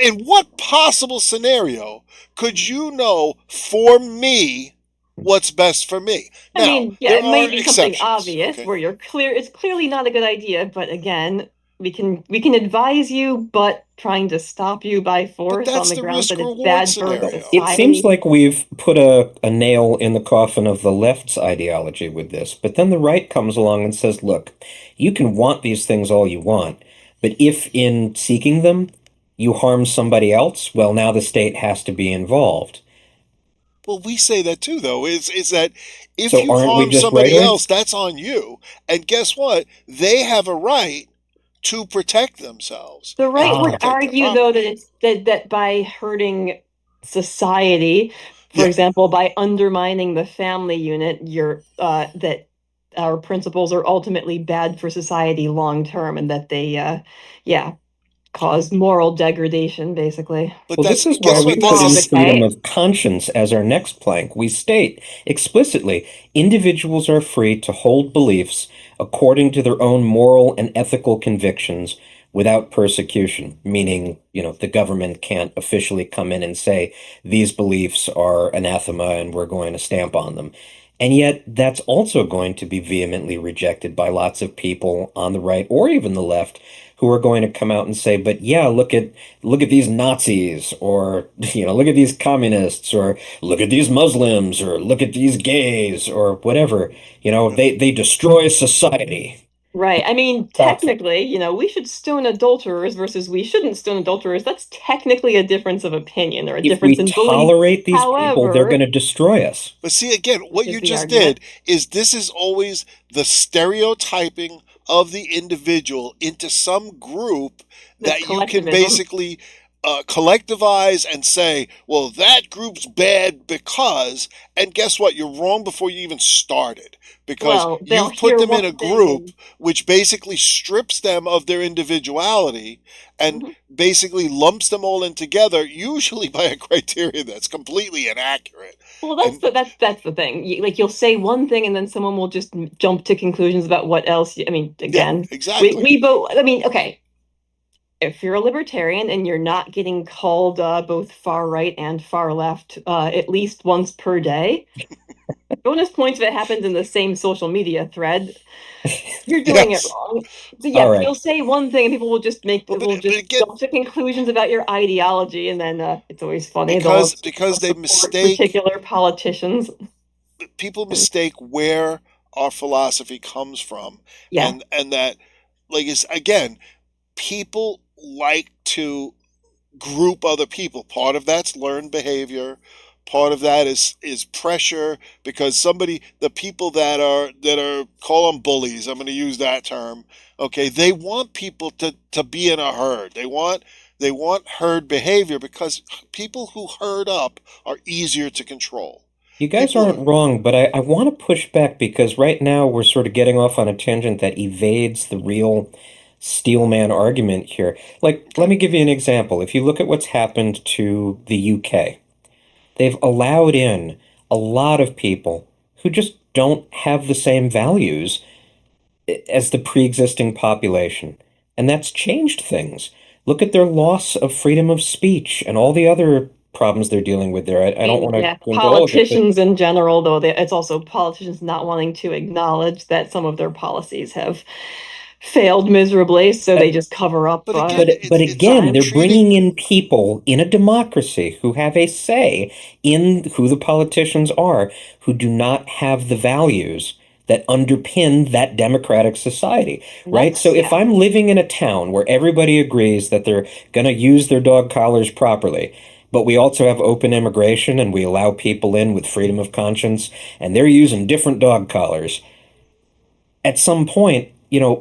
Speaker 3: In what possible scenario could you know for me what's best for me?
Speaker 4: I
Speaker 3: Now,
Speaker 4: mean, yeah,
Speaker 3: there
Speaker 4: it might
Speaker 3: are
Speaker 4: be something
Speaker 3: exceptions,
Speaker 4: obvious
Speaker 3: okay?
Speaker 4: where it's clearly not a good idea, but again, we can advise you, but trying to stop you by
Speaker 3: But
Speaker 4: force on
Speaker 3: that's
Speaker 4: the
Speaker 3: the
Speaker 4: grounds
Speaker 3: risk
Speaker 4: that it's
Speaker 3: reward
Speaker 4: bad for
Speaker 3: scenario.
Speaker 2: It seems
Speaker 4: society.
Speaker 2: like we've put a nail in the coffin of the left's ideology with this, but then the right comes along and says, look, you can want these things all you want, but if in seeking them you harm somebody else, well, now the state has to be involved.
Speaker 3: Well, we say that too, though, is that if
Speaker 2: So
Speaker 3: you
Speaker 2: aren't we
Speaker 3: harm
Speaker 2: just
Speaker 3: somebody
Speaker 2: right-wing?
Speaker 3: else, that's on you. And guess what? They have a right to protect themselves
Speaker 4: The
Speaker 3: and
Speaker 4: right
Speaker 3: to
Speaker 2: Ah,
Speaker 4: would
Speaker 3: protect their
Speaker 4: argue, though, that
Speaker 3: property.
Speaker 4: it's that by hurting society, for
Speaker 3: Yeah.
Speaker 4: example, by undermining the family unit, that our principles are ultimately bad for society long term, and that they, yeah, cause moral degradation, basically.
Speaker 3: But
Speaker 2: well, this
Speaker 3: that's
Speaker 2: is why
Speaker 3: guess
Speaker 2: we
Speaker 3: what?
Speaker 2: put
Speaker 3: That's
Speaker 4: Moral
Speaker 2: in
Speaker 3: this.
Speaker 2: freedom
Speaker 4: decay.
Speaker 2: of conscience as our next plank. We state explicitly, individuals are free to hold beliefs according to their own moral and ethical convictions, without persecution, meaning, the government can't officially come in and say these beliefs are anathema and we're going to stamp on them. And yet, that's also going to be vehemently rejected by lots of people on the right or even the left who are going to come out and say, "But yeah, look at these Nazis, or look at these communists, or look at these Muslims, or look at these gays, or whatever. They destroy society."
Speaker 4: Right. I mean,
Speaker 2: Stop them.
Speaker 4: technically, we should stone adulterers versus we shouldn't stone adulterers. That's technically a difference of opinion or a
Speaker 2: If
Speaker 4: difference
Speaker 2: we
Speaker 4: in belief.
Speaker 2: tolerate these people, they're going
Speaker 4: However,
Speaker 2: to destroy us.
Speaker 3: But see, again, what
Speaker 4: is
Speaker 3: you
Speaker 4: the
Speaker 3: just
Speaker 4: argument.
Speaker 3: did is this is always the stereotyping of the individual into some group
Speaker 4: This
Speaker 3: that you can
Speaker 4: collectivism.
Speaker 3: basically collectivize and say, well, that group's bad because, and guess what? You're wrong before you even started, because
Speaker 4: Well, they'll
Speaker 3: you've put
Speaker 4: hear
Speaker 3: them in
Speaker 4: one
Speaker 3: a
Speaker 4: thing
Speaker 3: group
Speaker 4: and
Speaker 3: which basically strips them of their individuality and
Speaker 4: Mhm.
Speaker 3: basically lumps them all in together, usually by a criteria that's completely inaccurate.
Speaker 4: Well,
Speaker 3: And
Speaker 4: that's the thing. You'll say one thing and then someone will just jump to conclusions about what else. I mean,
Speaker 3: yeah,
Speaker 4: again,
Speaker 3: exactly.
Speaker 4: we vote. I mean, okay, if you're a libertarian and you're not getting called both far right and far left at least once per day, bonus points if it happens in the same social media thread. You're doing it
Speaker 3: Yes.
Speaker 4: wrong. So
Speaker 2: All
Speaker 4: yeah,
Speaker 2: right.
Speaker 4: you'll say one thing and people
Speaker 3: Well,
Speaker 4: will
Speaker 3: but
Speaker 4: just
Speaker 3: again,
Speaker 4: jump to conclusions about your ideology, and then it's always funny.
Speaker 3: because
Speaker 4: They'll
Speaker 3: they
Speaker 4: support
Speaker 3: mistake
Speaker 4: particular politicians.
Speaker 3: people
Speaker 4: And
Speaker 3: mistake where our philosophy comes from,
Speaker 4: yeah,
Speaker 3: and that, like, is again, people like to group other people. Part of that's learned behavior. Part of that is pressure, because the people that are call them bullies. I'm going to use that term. Okay, they want people to be in a herd. They want herd behavior because people who herd up are easier to control.
Speaker 2: You guys
Speaker 3: People who
Speaker 2: aren't wrong, but I want to push back because right now we're sort of getting off on a tangent that evades the real steelman argument here. Like, let
Speaker 3: okay,
Speaker 2: me give you an example. If you look at what's happened to the UK, they've allowed in a lot of people who just don't have the same values as the pre-existing population. And that's changed things. Look at their loss of freedom of speech and all the other problems they're dealing with there. I
Speaker 4: I
Speaker 2: don't
Speaker 4: mean,
Speaker 2: want to
Speaker 4: yeah,
Speaker 2: go into all of it, but
Speaker 4: politicians in general, though, it's also politicians not wanting to acknowledge that some of their policies have failed miserably, so
Speaker 2: uh,
Speaker 4: they just cover up
Speaker 3: but again,
Speaker 2: but
Speaker 3: it's
Speaker 2: again, they're
Speaker 4: crimes.
Speaker 2: bringing
Speaker 3: treating.
Speaker 2: in people in a democracy who have a say in who the politicians are, who do not have the values that underpin that democratic society,
Speaker 4: And
Speaker 2: right? So if
Speaker 4: yeah,
Speaker 2: I'm living in a town where everybody agrees that they're going to use their dog collars properly, but we also have open immigration and we allow people in with freedom of conscience, and they're using different dog collars, at some point,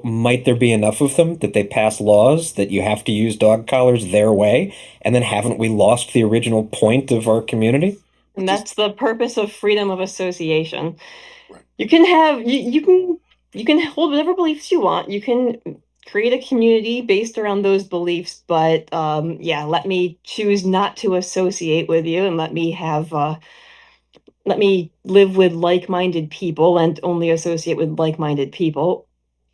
Speaker 2: might there be enough of them that they pass laws that you have to use dog collars their way? And then haven't we lost the original point of our community?
Speaker 3: But
Speaker 4: and
Speaker 3: this,
Speaker 4: that's the purpose of freedom of association.
Speaker 3: right.
Speaker 4: You can have you can hold whatever beliefs you want. You can create a community based around those beliefs, but yeah, let me choose not to associate with you and let me live with like-minded people and only associate with like-minded people.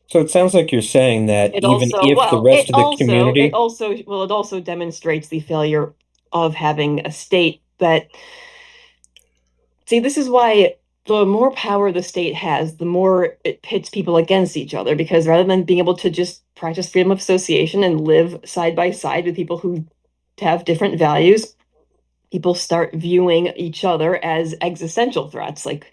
Speaker 2: So it sounds like you're saying that
Speaker 4: It
Speaker 2: even
Speaker 4: also,
Speaker 2: if the
Speaker 4: well,
Speaker 2: rest of the community,
Speaker 4: it also demonstrates the failure of having a state that, see, this is why the more power the state has, the more it pits people against each other, because rather than being able to just practice freedom of association and live side by side with people who have different values, people start viewing each other as existential threats. Like,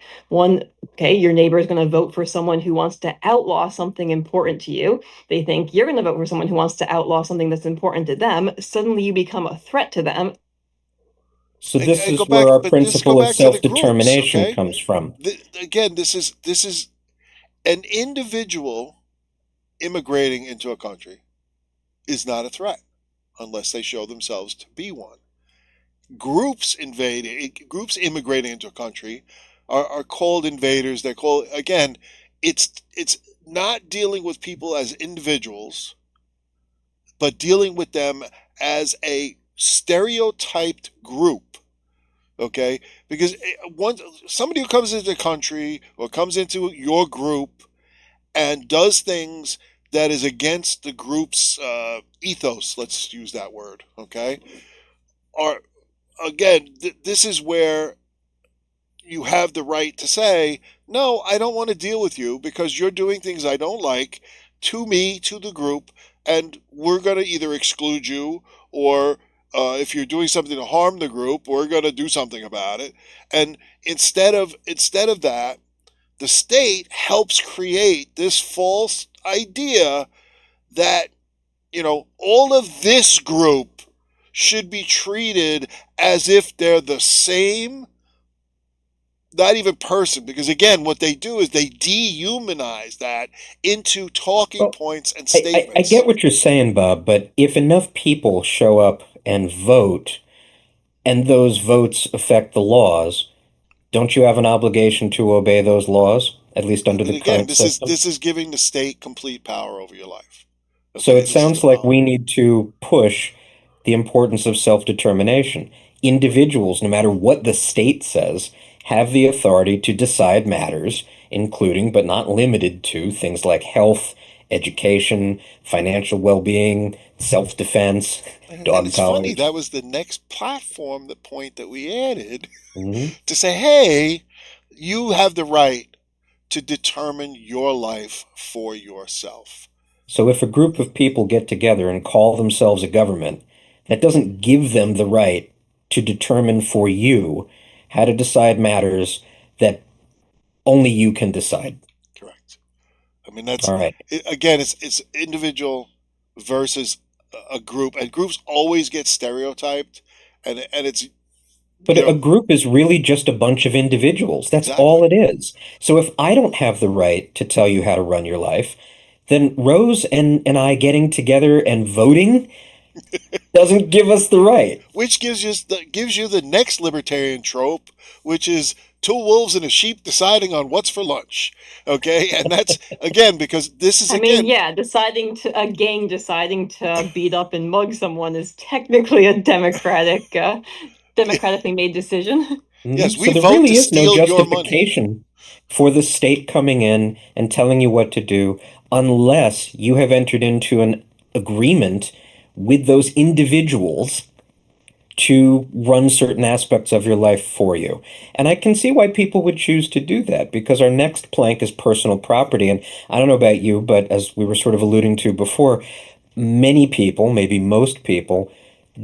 Speaker 4: okay, your neighbor is going to vote for someone who wants to outlaw something important to you. They think you're going to vote for someone who wants to outlaw something that's important to them. Suddenly you become a threat to them.
Speaker 2: so this
Speaker 3: I go
Speaker 2: is where
Speaker 3: back,
Speaker 2: our
Speaker 3: but this go
Speaker 2: principle of
Speaker 3: back to the groups.
Speaker 2: self-determination
Speaker 3: Okay,
Speaker 2: comes from.
Speaker 3: again, this is an individual immigrating into a country is not a threat unless they show themselves to be one. Groups immigrating into a country are called invaders. They're called, again, it's not dealing with people as individuals, but dealing with them as a stereotyped group. Okay, because once somebody who comes into the country or comes into your group and does things that is against the group's ethos, let's use that word, okay, are, again, this is where you have the right to say, no, I don't want to deal with you because you're doing things I don't like to me, to the group, and we're going to either exclude you, or if you're doing something to harm the group, we're going to do something about it. And instead of that, the state helps create this false idea that, all of this group should be treated as if they're the same, not even person, because again, what they do is they dehumanize that into talking points and statements.
Speaker 2: I get what you're saying, Bob, but if enough people show up and vote, and those votes affect the laws, don't you have an obligation to obey those laws, at least under the
Speaker 3: Again,
Speaker 2: current system?
Speaker 3: this is giving the state complete power over your life.
Speaker 2: So
Speaker 3: Okay,
Speaker 2: it sounds like we need to push the importance of self-determination. Individuals, no matter what the state says, have the authority to decide matters, including but not limited to things like health, education, financial well-being, self-defense,
Speaker 3: and
Speaker 2: dog
Speaker 3: it's funny,
Speaker 2: collars.
Speaker 3: that was the next platform, the point that we added,
Speaker 2: Mhm.
Speaker 3: to say, hey, you have the right to determine your life for yourself.
Speaker 2: So if a group of people get together and call themselves a government, that doesn't give them the right to determine for you how to decide matters that only you can decide.
Speaker 3: Correct. I mean, that's,
Speaker 2: All right.
Speaker 3: again, it's individual versus a group, and groups always get stereotyped, and it's,
Speaker 2: But a group is really just a bunch of individuals. That's all
Speaker 3: exactly.
Speaker 2: it is. So if I don't have the right to tell you how to run your life, then Rose and I getting together and voting doesn't give us the right.
Speaker 3: Which gives you the next libertarian trope, which is two wolves and a sheep deciding on what's for lunch. Okay, and that's, again, because this is,
Speaker 4: I mean,
Speaker 3: again,
Speaker 4: yeah, a gang deciding to beat up and mug someone is technically a democratically made decision.
Speaker 3: yes,
Speaker 2: So
Speaker 3: we
Speaker 2: there
Speaker 3: vote to
Speaker 2: really is no
Speaker 3: steal your money.
Speaker 2: justification for the state coming in and telling you what to do unless you have entered into an agreement with those individuals to run certain aspects of your life for you. And I can see why people would choose to do that because our next plank is personal property. And I don't know about you, but as we were sort of alluding to before, many people, maybe most people,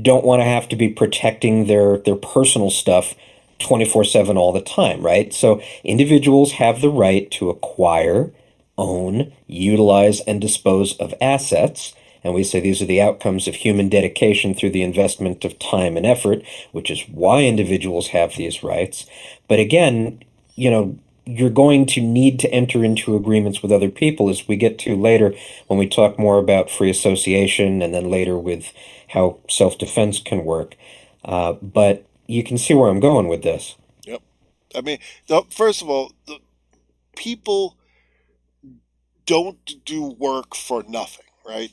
Speaker 2: don't want to have to be protecting their personal stuff 24/7 all the time, right? So individuals have the right to acquire, own, utilize, and dispose of assets. And we say these are the outcomes of human dedication through the investment of time and effort, which is why individuals have these rights. But again, you're going to need to enter into agreements with other people, as we get to later when we talk more about free association and then later with how self-defense can work. But you can see where I'm going with this.
Speaker 3: Yep. I mean, first of all, the people don't do work for nothing, right?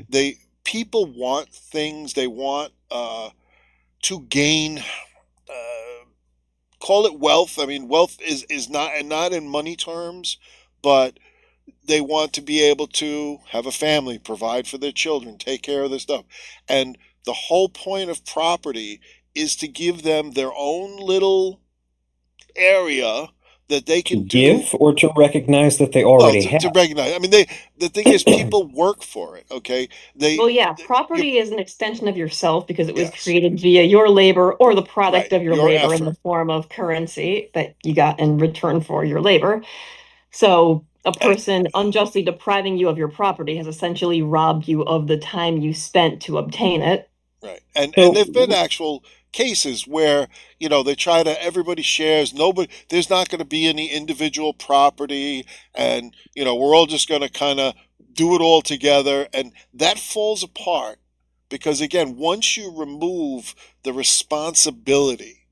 Speaker 3: They people want things. They want to gain. Call it wealth. I mean, wealth is not, and not in money terms, but they want to be able to have a family, provide for their children, take care of their stuff. And the whole point of property is to give them their own little area that they
Speaker 2: To
Speaker 3: can do.
Speaker 2: give or to recognize that they
Speaker 3: Well,
Speaker 2: already
Speaker 3: to
Speaker 2: have.
Speaker 3: recognize. I mean, the thing is, people work for it. Okay,
Speaker 4: Well, yeah,
Speaker 3: you,
Speaker 4: property is an extension of yourself because it was
Speaker 3: yes,
Speaker 4: created via your labor or the product
Speaker 3: right,
Speaker 4: of your
Speaker 3: your
Speaker 4: labor in
Speaker 3: effort,
Speaker 4: the form of currency that you got in return for your labor. So a
Speaker 3: and,
Speaker 4: person unjustly depriving you of your property has essentially robbed you of the time you spent to obtain it.
Speaker 3: right, and
Speaker 2: So
Speaker 3: there've been actual cases where they try to, everybody shares, nobody, there's not going to be any individual property, and we're all just going to kind of do it all together, and that falls apart because, again, once you remove the responsibility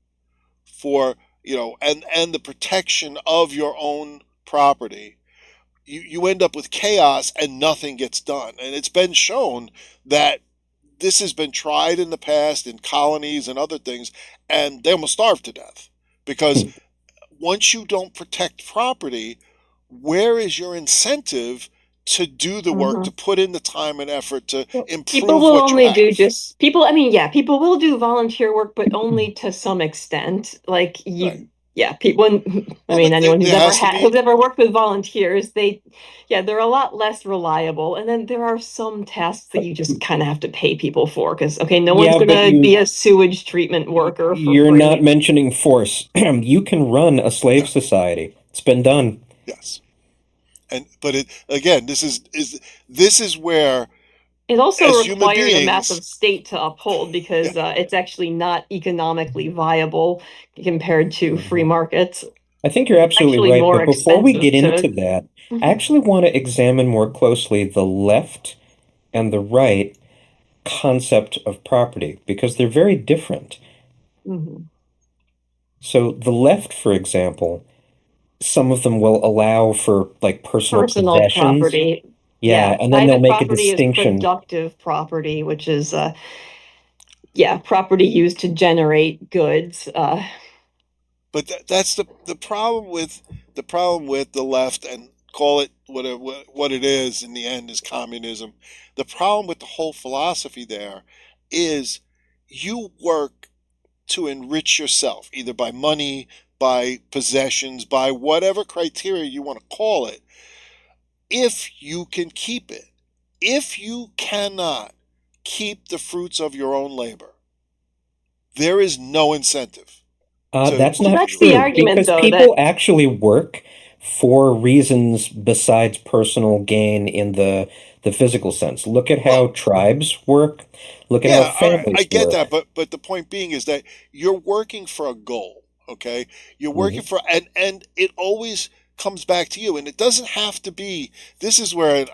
Speaker 3: for, and the protection of your own property, you end up with chaos and nothing gets done. And it's been shown that this has been tried in the past in colonies and other things, and they almost starve to death because once you don't protect property, where is your incentive to do the work, to put in the time and effort to improve
Speaker 4: people will
Speaker 3: what you
Speaker 4: only
Speaker 3: have.
Speaker 4: do just people. I mean, yeah, people will do volunteer work, but only to some extent. Like you,
Speaker 3: Right.
Speaker 4: yeah, people. I
Speaker 3: Well,
Speaker 4: mean,
Speaker 3: but
Speaker 4: anyone who's
Speaker 3: there
Speaker 4: ever
Speaker 3: has to be-
Speaker 4: who's ever worked with volunteers, they're a lot less reliable. And then there are some tasks that you just kind of have to pay people for because okay, no one's
Speaker 2: Yeah, but
Speaker 4: gonna be a sewage treatment worker for
Speaker 2: you're not
Speaker 4: free.
Speaker 2: mentioning force. You can run a slave society. It's been done.
Speaker 3: Yes. But it again, this is where,
Speaker 4: It also
Speaker 3: as human
Speaker 4: requires a
Speaker 3: beings,
Speaker 4: massive state to uphold because it's actually not economically viable compared to free markets.
Speaker 2: I think you're absolutely
Speaker 4: Actually
Speaker 2: right.
Speaker 4: more
Speaker 2: But before we
Speaker 4: expensive
Speaker 2: get into
Speaker 4: to.
Speaker 2: that, I actually want to examine more closely the left and the right concept of property because they're very different.
Speaker 4: Mhm.
Speaker 2: So the left, for example, some of them will allow for like personal
Speaker 4: Personal
Speaker 2: possessions.
Speaker 4: property.
Speaker 2: Yeah,
Speaker 4: Yeah,
Speaker 2: and then they'll
Speaker 4: private
Speaker 2: make a
Speaker 4: property is
Speaker 2: distinction.
Speaker 4: productive property, which is property used to generate goods.
Speaker 3: but that's the problem with the left, and call it whatever what it is in the end is communism. The problem with the whole philosophy there is you work to enrich yourself, either by money, by possessions, by whatever criteria you want to call it, if you can keep it. If you cannot keep the fruits of your own labor, there is no incentive
Speaker 2: That's
Speaker 4: Well,
Speaker 2: not
Speaker 4: that's the
Speaker 2: true
Speaker 4: argument,
Speaker 2: because
Speaker 4: though, that
Speaker 2: people actually work for reasons besides personal gain in the physical sense. Look at how
Speaker 3: well,
Speaker 2: tribes work. Look at how
Speaker 3: yeah, all right, I
Speaker 2: families
Speaker 3: get
Speaker 2: work.
Speaker 3: that, but the point being is that you're working for a goal, okay? You're working
Speaker 2: Mhm.
Speaker 3: for, and it always comes back to you, and it doesn't have to be. This is where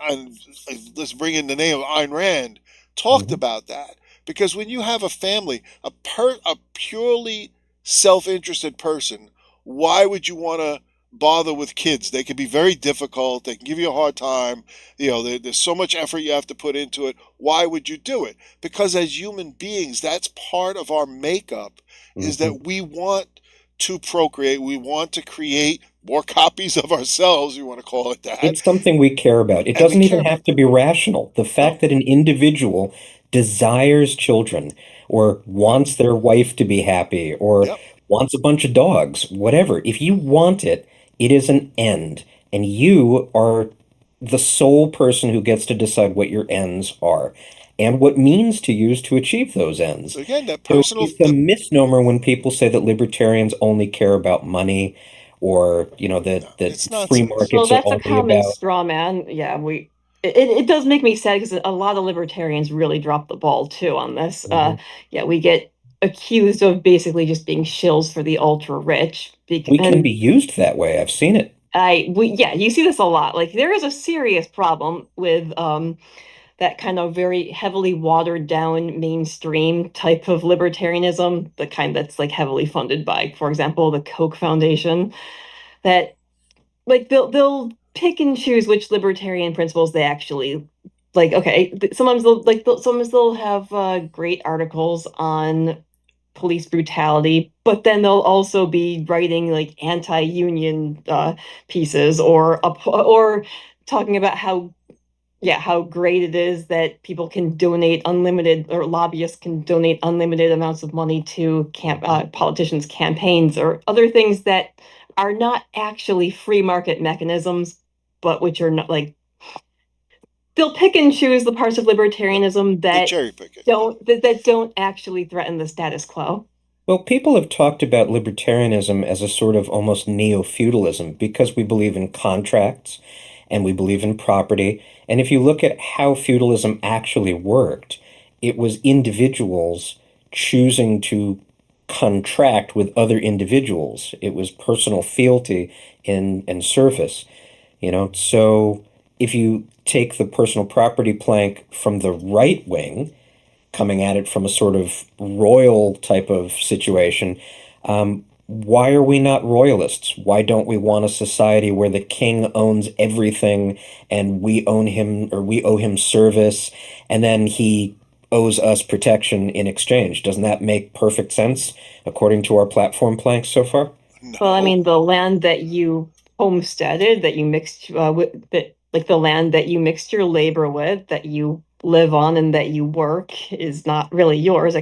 Speaker 3: let's bring in the name of Ayn Rand talked
Speaker 2: Mhm.
Speaker 3: about that, because when you have a family, a purely self-interested person, why would you want to bother with kids? They can be very difficult. They can give you a hard time. There's so much effort you have to put into it. Why would you do it? Because as human beings, that's part of our makeup, is
Speaker 2: Mhm.
Speaker 3: that we want to procreate. We want to create more copies of ourselves, you want to call it that,
Speaker 2: It's something we care about. It
Speaker 3: and we
Speaker 2: doesn't
Speaker 3: care
Speaker 2: even
Speaker 3: about
Speaker 2: have to be rational. The
Speaker 3: no.
Speaker 2: fact that an individual desires children or wants their wife to be happy or
Speaker 3: Yep.
Speaker 2: wants a bunch of dogs, whatever, if you want it, it is an end. And you are the sole person who gets to decide what your ends are and what means to use to achieve those ends.
Speaker 3: So again, that
Speaker 2: So
Speaker 3: personal,
Speaker 2: it's a misnomer when people say that libertarians only care about money or,
Speaker 3: no,
Speaker 2: that
Speaker 3: it's
Speaker 2: free
Speaker 3: nonsense.
Speaker 4: well,
Speaker 2: markets are
Speaker 4: that's a
Speaker 2: only
Speaker 4: common
Speaker 2: about.
Speaker 4: straw man. Yeah, it does make me sad because a lot of libertarians really drop the ball too on this.
Speaker 2: Mhm.
Speaker 4: Yeah, we get accused of basically just being shills for the ultra rich.
Speaker 2: We can
Speaker 4: And
Speaker 2: be used that way. I've seen it.
Speaker 4: you see this a lot. Like there is a serious problem with that kind of very heavily watered down mainstream type of libertarianism, the kind that's like heavily funded by, for example, the Koch Foundation, that like they'll pick and choose which libertarian principles they actually like. Okay, sometimes they'll have great articles on police brutality, but then they'll also be writing like anti-union pieces or talking about how great it is that people can donate unlimited or lobbyists can donate unlimited amounts of money to politicians' campaigns or other things that are not actually free market mechanisms, but which are not like they'll pick and choose the parts of
Speaker 3: Yep.
Speaker 4: libertarianism
Speaker 3: They
Speaker 4: that
Speaker 3: cherry pick it. Yeah.
Speaker 4: don't actually threaten the status quo.
Speaker 2: Well, people have talked about libertarianism as a sort of almost neo-feudalism because we believe in contracts and we believe in property. And if you look at how feudalism actually worked, it was individuals choosing to contract with other individuals. It was personal fealty and service, So if you take the personal property plank from the right wing, coming at it from a sort of royal type of situation. Why are we not royalists? Why don't we want a society where the king owns everything and we own him or we owe him service and then he owes us protection in exchange? Doesn't that make perfect sense according to our platform planks so far?
Speaker 4: Well, I
Speaker 3: No.
Speaker 4: mean, the land that you homesteaded, that you mixed with, that like the land that you mixed your labor with, that you live on and that you work, is not really yours.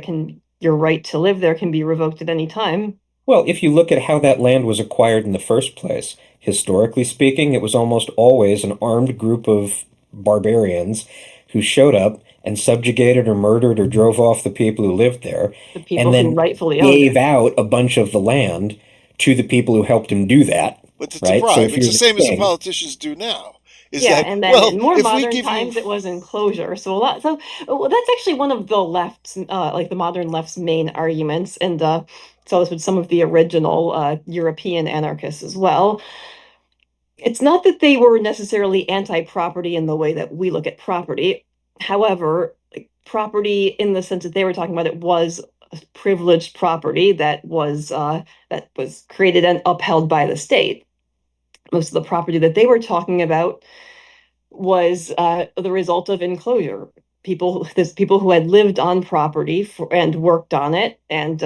Speaker 4: Your right to live there can be revoked at any time.
Speaker 2: Well, if you look at how that land was acquired in the first place, historically speaking, it was almost always an armed group of barbarians who showed up and subjugated or murdered or drove off the people who lived there,
Speaker 4: The
Speaker 2: and
Speaker 4: people who
Speaker 2: then
Speaker 4: rightfully owned
Speaker 2: gave
Speaker 4: it.
Speaker 2: out a bunch of the land to the people who helped him do that,
Speaker 3: But it's a
Speaker 2: right? So
Speaker 3: bribe.
Speaker 2: if
Speaker 3: It's
Speaker 2: you're
Speaker 3: the
Speaker 2: the
Speaker 3: same as the
Speaker 2: king,
Speaker 3: politicians do now. Is
Speaker 4: Yeah,
Speaker 3: that,
Speaker 4: and then
Speaker 3: well,
Speaker 4: in more
Speaker 3: if we
Speaker 4: modern
Speaker 3: give you,
Speaker 4: times, it was enclosure. So a lot. So well, that's actually one of the left's, like the modern left's main arguments, and so this with some of the original European anarchists as well. It's not that they were necessarily anti-property in the way that we look at property. However, like, property in the sense that they were talking about, it was privileged property that was created and upheld by the state. Most of the property that they were talking about was the result of enclosure. People who had lived on property and worked on it, and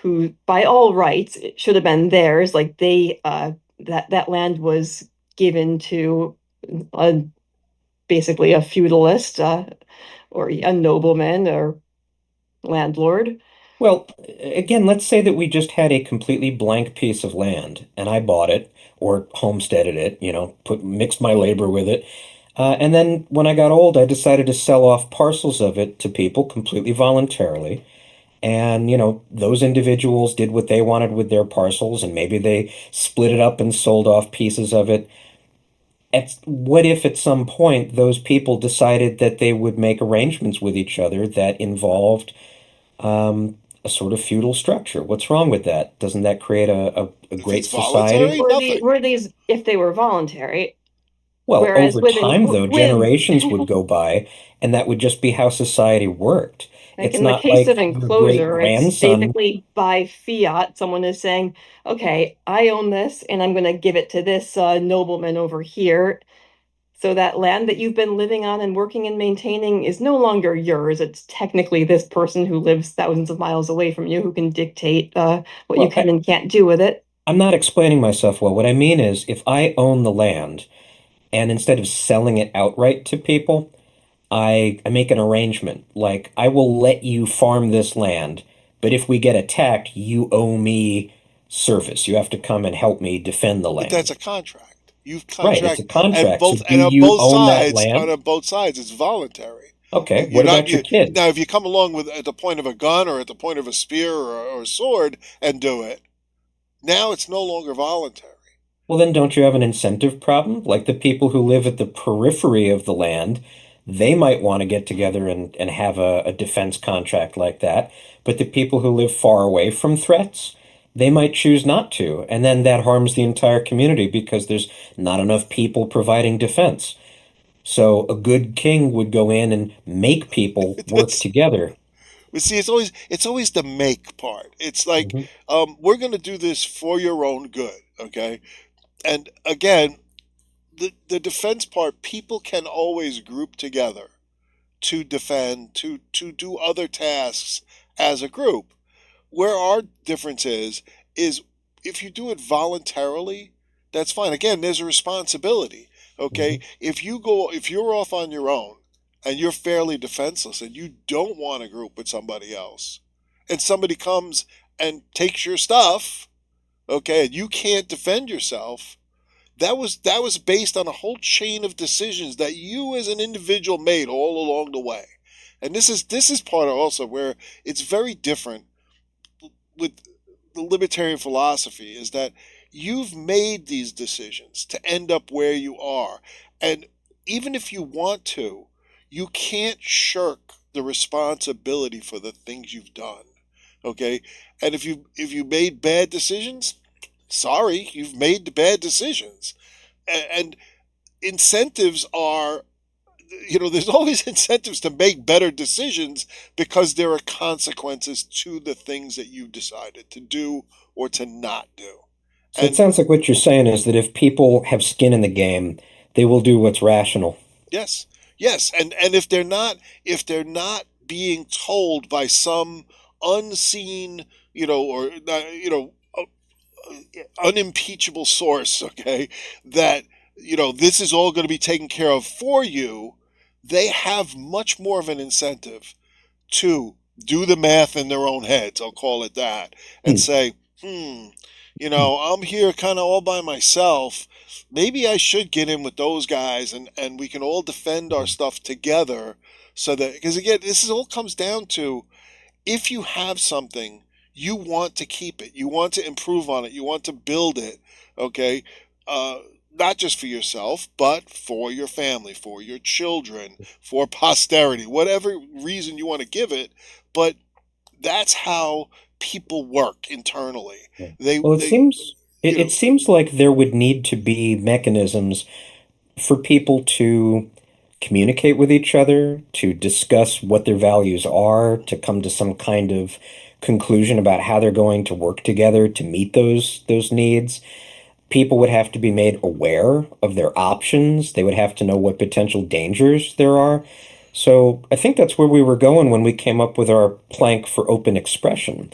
Speaker 4: who, by all rights, it should have been theirs. Like that land was given to a, basically a feudalist or a nobleman or landlord.
Speaker 2: well, again, let's say that we just had a completely blank piece of land and I bought it or homesteaded it, mixed my labor with it. And then when I got old, I decided to sell off parcels of it to people completely voluntarily. And, those individuals did what they wanted with their parcels, and maybe they split it up and sold off pieces of it. What if at some point those people decided that they would make arrangements with each other that involved a sort of feudal structure? What's wrong with that? Doesn't that create a
Speaker 3: if it's
Speaker 2: great society?
Speaker 3: voluntary, nothing.
Speaker 4: Were these if they were voluntary?
Speaker 2: Well,
Speaker 4: Whereas
Speaker 2: over time, though,
Speaker 4: with
Speaker 2: generations would go by, and that would just be how society worked.
Speaker 4: like
Speaker 2: It's
Speaker 4: in the
Speaker 2: not
Speaker 4: case of
Speaker 2: like your great
Speaker 4: enclosure, it's
Speaker 2: grandson.
Speaker 4: basically by fiat. Someone is saying, okay, I own this and I'm going to give it to this nobleman over here. So that land that you've been living on and working and maintaining is no longer yours. It's technically this person who lives thousands of miles away from you who can dictate what you
Speaker 2: Well,
Speaker 4: can and can't do with it.
Speaker 2: I'm not explaining myself well. What I mean is, if I own the land and instead of selling it outright to people, I make an arrangement. Like, I will let you farm this land, but if we get attacked, you owe me service. You have to come and help me defend the
Speaker 3: But that's
Speaker 2: land.
Speaker 3: a contract. You've
Speaker 2: Right, it's
Speaker 3: contract
Speaker 2: a contract. So do
Speaker 3: and on
Speaker 2: you
Speaker 3: both
Speaker 2: own that
Speaker 3: sides,
Speaker 2: land?
Speaker 3: it's voluntary.
Speaker 2: Okay,
Speaker 3: You're
Speaker 2: what
Speaker 3: not
Speaker 2: about your
Speaker 3: you
Speaker 2: kid?
Speaker 3: now if you come along with at the point of a gun or at the point of a spear or a sword and do it, now it's no longer voluntary.
Speaker 2: Well, then don't you have an incentive problem? Like the people who live at the periphery of the land, they might want to get together and have a defense contract like that. But the people who live far away from threats, they might choose not to. And then that harms the entire community because there's not enough people providing defense. So a good king would go in and make people work
Speaker 3: That's
Speaker 2: together.
Speaker 3: but see, it's always the make part. It's like
Speaker 2: Mhm.
Speaker 3: we're going to do this for your own good, okay? And again, the defense part, people can always group together to defend, to do other tasks as a group. Where our difference is if you do it voluntarily, that's fine. Again, there's a responsibility. Okay,
Speaker 2: Mhm.
Speaker 3: if you're off on your own and you're fairly defenseless and you don't want to group with somebody else, and somebody comes and takes your stuff, okay, and you can't defend yourself, that was based on a whole chain of decisions that you as an individual made all along the way. And this is part of also where it's very different with the libertarian philosophy is that you've made these decisions to end up where you are. And even if you want to, you can't shirk the responsibility for the things you've done. Okay? And if you made bad decisions, sorry, you've made the bad decisions. And incentives are there's always incentives to make better decisions because there are consequences to the things that you decided to do or to not do.
Speaker 2: So it
Speaker 3: And
Speaker 2: sounds like what you're saying is that if people have skin in the game, they will do what's rational.
Speaker 3: yes, yes, and if they're not being told by some unseen, or unimpeachable source, okay, that this is all going to be taken care of for you, they have much more of an incentive to do the math in their own heads, I'll call it that, and say, I'm here kind of all by myself. Maybe I should get in with those guys and we can all defend our stuff together. So that, because again, all comes down to, if you have something, you want to keep it, you want to improve on it, you want to build it, okay? Not just for yourself, but for your family, for your children, for posterity, whatever reason you want to give it. But that's how people work internally.
Speaker 2: Well, it seems like there would need to be mechanisms for people to communicate with each other, to discuss what their values are, to come to some kind of conclusion about how they're going to work together to meet those needs. People would have to be made aware of their options. They would have to know what potential dangers there are. So I think that's where we were going when we came up with our plank for open expression.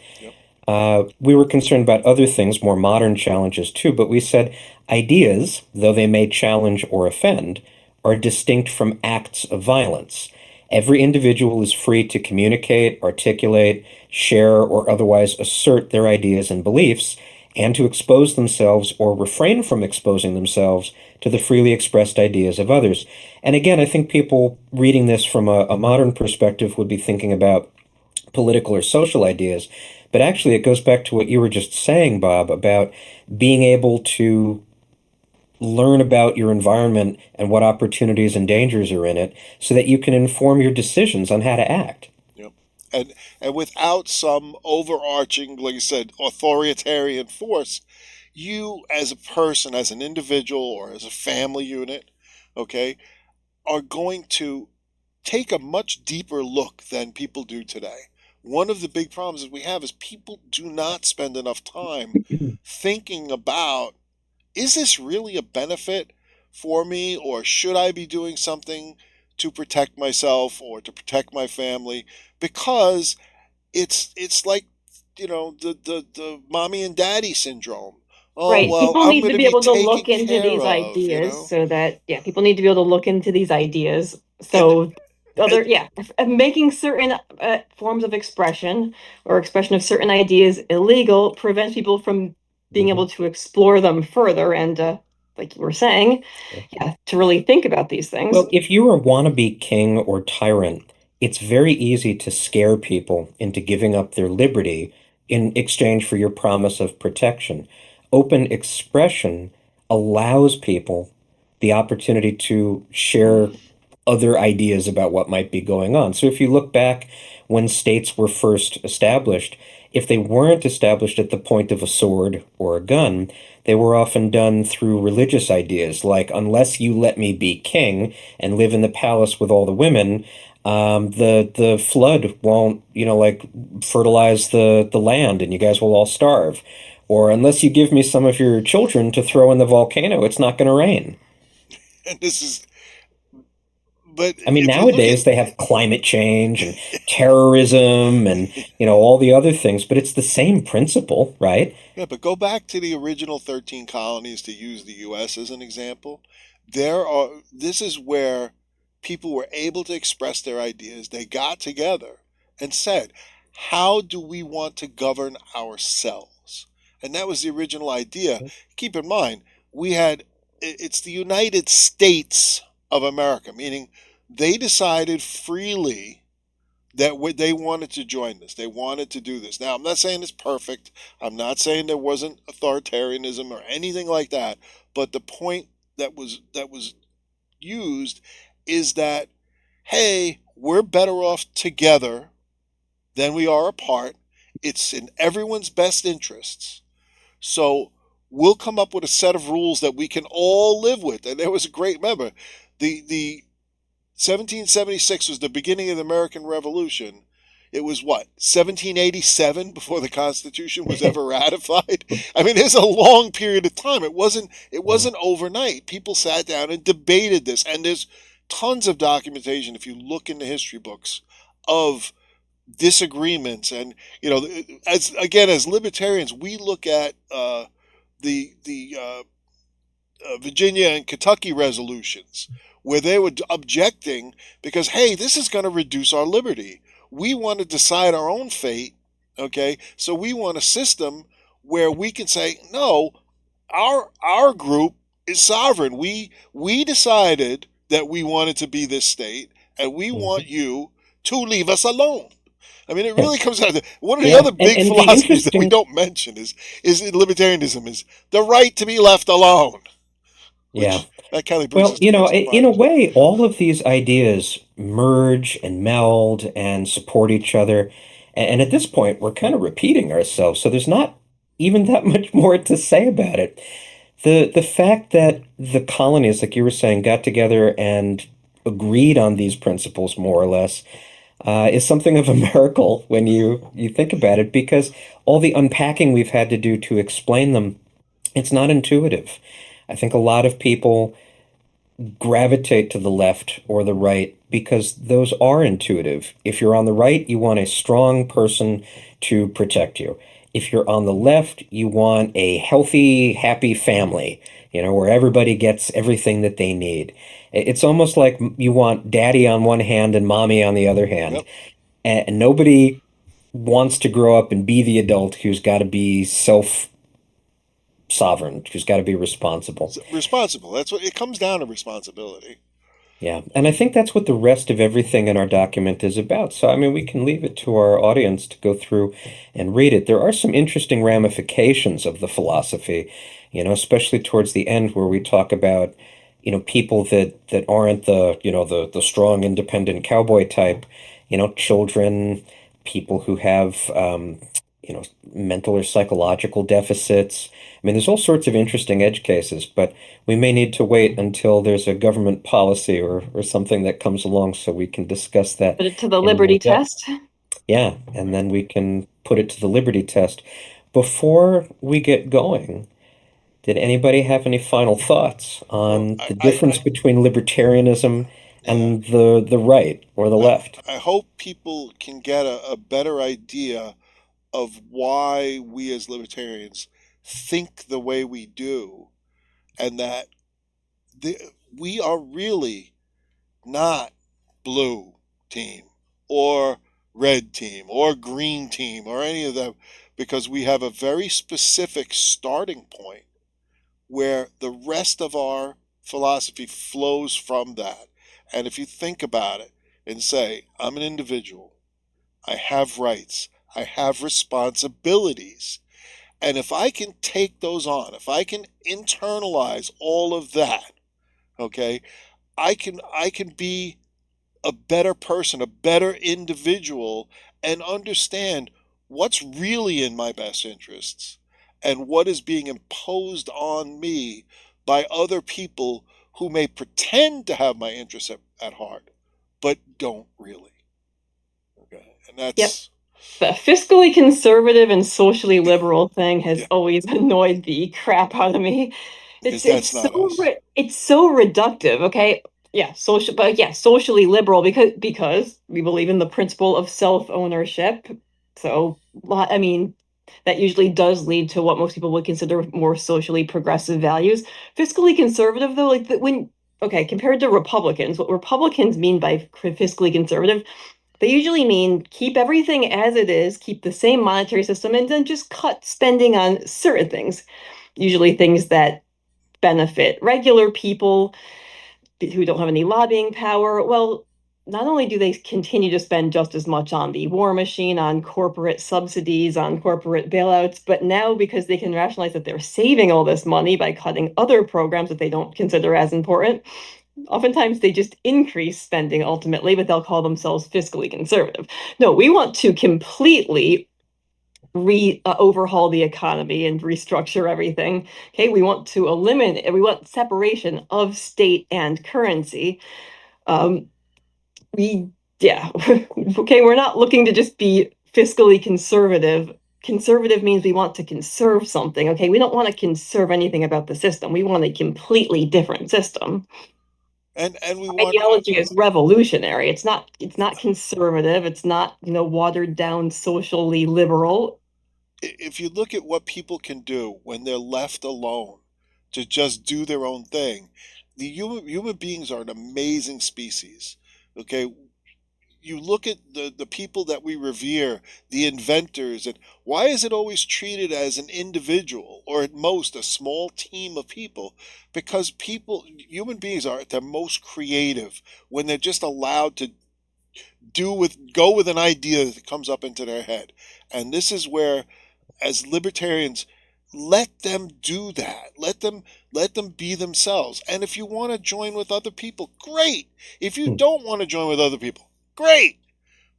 Speaker 2: We were concerned about other things, more modern challenges too, but we said ideas, though they may challenge or offend, are distinct from acts of violence. Every individual is free to communicate, articulate, share, or otherwise assert their ideas and beliefs, and to expose themselves or refrain from exposing themselves to the freely expressed ideas of others. And again, I think people reading this from a modern perspective would be thinking about political or social ideas. But actually, it goes back to what you were just saying, Bob, about being able to learn about your environment and what opportunities and dangers are in it so that you can inform your decisions on how to act.
Speaker 3: Yep. And without some overarching, like I said, authoritarian force, you as a person, as an individual, or as a family unit, okay, are going to take a much deeper look than people do today. One of the big problems that we have is people do not spend enough time thinking about, is this really a benefit for me, or should I be doing something to protect myself or to protect my family? Because it's like, the mommy and daddy syndrome. Oh,
Speaker 4: Right.
Speaker 3: well,
Speaker 4: People
Speaker 3: I'm
Speaker 4: need
Speaker 3: going
Speaker 4: to
Speaker 3: to
Speaker 4: be
Speaker 3: be
Speaker 4: able to
Speaker 3: taken
Speaker 4: look into
Speaker 3: care
Speaker 4: these
Speaker 3: of,
Speaker 4: ideas so that, yeah, people need to be able to look into these ideas.
Speaker 3: and
Speaker 4: So
Speaker 3: and
Speaker 4: making certain forms of expression or expression of certain ideas illegal prevents people from being
Speaker 2: Mhm.
Speaker 4: able to explore them further and, like you were saying, yeah, to really think about these things.
Speaker 2: Well, if you're a wannabe king or tyrant, it's very easy to scare people into giving up their liberty in exchange for your promise of protection. Open expression allows people the opportunity to share other ideas about what might be going on. So if you look back when states were first established, if they weren't established at the point of a sword or a gun, they were often done through religious ideas, like unless you let me be king and live in the palace with all the women, the flood won't, like fertilize the land and you guys will all starve. Or unless you give me some of your children to throw in the volcano, it's not going to rain.
Speaker 3: this is, but
Speaker 2: I mean,
Speaker 3: if you look at,
Speaker 2: nowadays they have climate change and terrorism and, all the other things, but it's the same principle, right?
Speaker 3: yeah, but go back to the original 13 colonies, to use the US as an example. This is where people were able to express their ideas. They got together and said, how do we want to govern ourselves? And that was the original idea. Keep in mind, it's the United States of America, meaning they decided freely that they wanted to join this. They wanted to do this. Now, I'm not saying it's perfect. I'm not saying there wasn't authoritarianism or anything like that. But the point that was used is that, hey, we're better off together than we are apart. It's in everyone's best interests. So we'll come up with a set of rules that we can all live with. And there was a great, remember, the 1776 was the beginning of the American Revolution. It was what, 1787 before the Constitution was ever ratified? I mean, there's a long period of time. It wasn't overnight. People sat down and debated this, and there's tons of documentation if you look in the history books of disagreements. And as libertarians, we look at the Virginia and Kentucky resolutions where they were objecting because, hey, this is going to reduce our liberty. We want to decide our own fate. Okay, so we want a system where we can say, no, our group is sovereign. We decided that we wanted to be this state, and we want you to leave us alone. I mean, it really comes down to one of the
Speaker 2: Yeah,
Speaker 3: other big
Speaker 2: and the
Speaker 3: philosophies that we
Speaker 2: interesting,
Speaker 3: don't mention is in libertarianism is the right to be left alone,
Speaker 2: yeah.
Speaker 3: which that kind of brings
Speaker 2: Well,
Speaker 3: us to most of
Speaker 2: in a
Speaker 3: ours.
Speaker 2: way, all of these ideas merge and meld and support each other. And at this point, we're kind of repeating ourselves. So there's not even that much more to say about it. The fact that the colonies, like you were saying, got together and agreed on these principles more or less, is something of a miracle when you think about it, because all the unpacking we've had to do to explain them, it's not intuitive. I think a lot of people gravitate to the left or the right because those are intuitive. If you're on the right, you want a strong person to protect you. If you're on the left, you want a healthy, happy family, where everybody gets everything that they need. It's almost like you want daddy on one hand and mommy on the other hand.
Speaker 3: Yep,
Speaker 2: And nobody wants to grow up and be the adult who's got to be self-sovereign, who's got to be responsible.
Speaker 3: responsible. That's what it comes down to, responsibility.
Speaker 2: Yeah, and I think that's what the rest of everything in our document is about. So, I mean, we can leave it to our audience to go through and read it. There are some interesting ramifications of the philosophy, especially towards the end where we talk about, people that aren't the strong, independent cowboy type, children, people who have, mental or psychological deficits. I mean, there's all sorts of interesting edge cases, but we may need to wait until there's a government policy or something that comes along so we can discuss that
Speaker 4: Put it to the
Speaker 2: in more
Speaker 4: Liberty
Speaker 2: depth.
Speaker 4: test.
Speaker 2: Yeah, and then we can put it to the Liberty test. Before we get going, did anybody have any final thoughts
Speaker 3: Well,
Speaker 2: on the difference between libertarianism
Speaker 3: yeah,
Speaker 2: and the right or the
Speaker 3: I,
Speaker 2: left?
Speaker 3: I hope people can get a better idea of why we as libertarians think the way we do, and that the, we are really not blue team or red team or green team or any of them, because we have a very specific starting point where the rest of our philosophy flows from that. And if you think about it and say, I'm an individual, I have rights, I have responsibilities, and if I can take those on, if I can internalize all of that, okay, I can be a better person, a better individual, and understand what's really in my best interests and what is being imposed on me by other people who may pretend to have my interests at heart, but don't really. Okay, and
Speaker 4: Yep.
Speaker 3: that's
Speaker 4: The fiscally conservative and socially liberal thing has
Speaker 3: yeah,
Speaker 4: always annoyed the crap out of me.
Speaker 3: because
Speaker 4: It's
Speaker 3: that's
Speaker 4: so
Speaker 3: not us.
Speaker 4: it's so reductive, okay? Yeah, social, but yeah, socially liberal because we believe in the principle of self-ownership. So, I mean, that usually does lead to what most people would consider more socially progressive values. Fiscally conservative, though, like when okay, compared to Republicans, what Republicans mean by fiscally conservative, they usually mean keep everything as it is, keep the same monetary system, and then just cut spending on certain things, usually things that benefit regular people who don't have any lobbying power. Well, not only do they continue to spend just as much on the war machine, on corporate subsidies, on corporate bailouts, but now because they can rationalize that they're saving all this money by cutting other programs that they don't consider as important, oftentimes they just increase spending ultimately, but they'll call themselves fiscally conservative. No, we want to completely overhaul the economy and restructure everything. Okay, we want to eliminate, we want separation of state and currency. Um, we, yeah, okay, we're not looking to just be fiscally conservative. Conservative means we want to conserve something. Okay, we don't want to conserve anything about the system. We want a completely different system.
Speaker 3: And we want
Speaker 4: Ideology is revolutionary. It's not conservative. It's not, watered down socially liberal.
Speaker 3: if you look at what people can do when they're left alone, to just do their own thing. The human beings are an amazing species. Okay, you look at the people that we revere, the inventors, and why is it always treated as an individual or at most a small team of people? Because human beings are at their most creative when they're just allowed to go with an idea that comes up into their head. And this is where, as libertarians, let them do that. Let them be themselves. And if you want to join with other people, great. If you don't want to join with other people, great.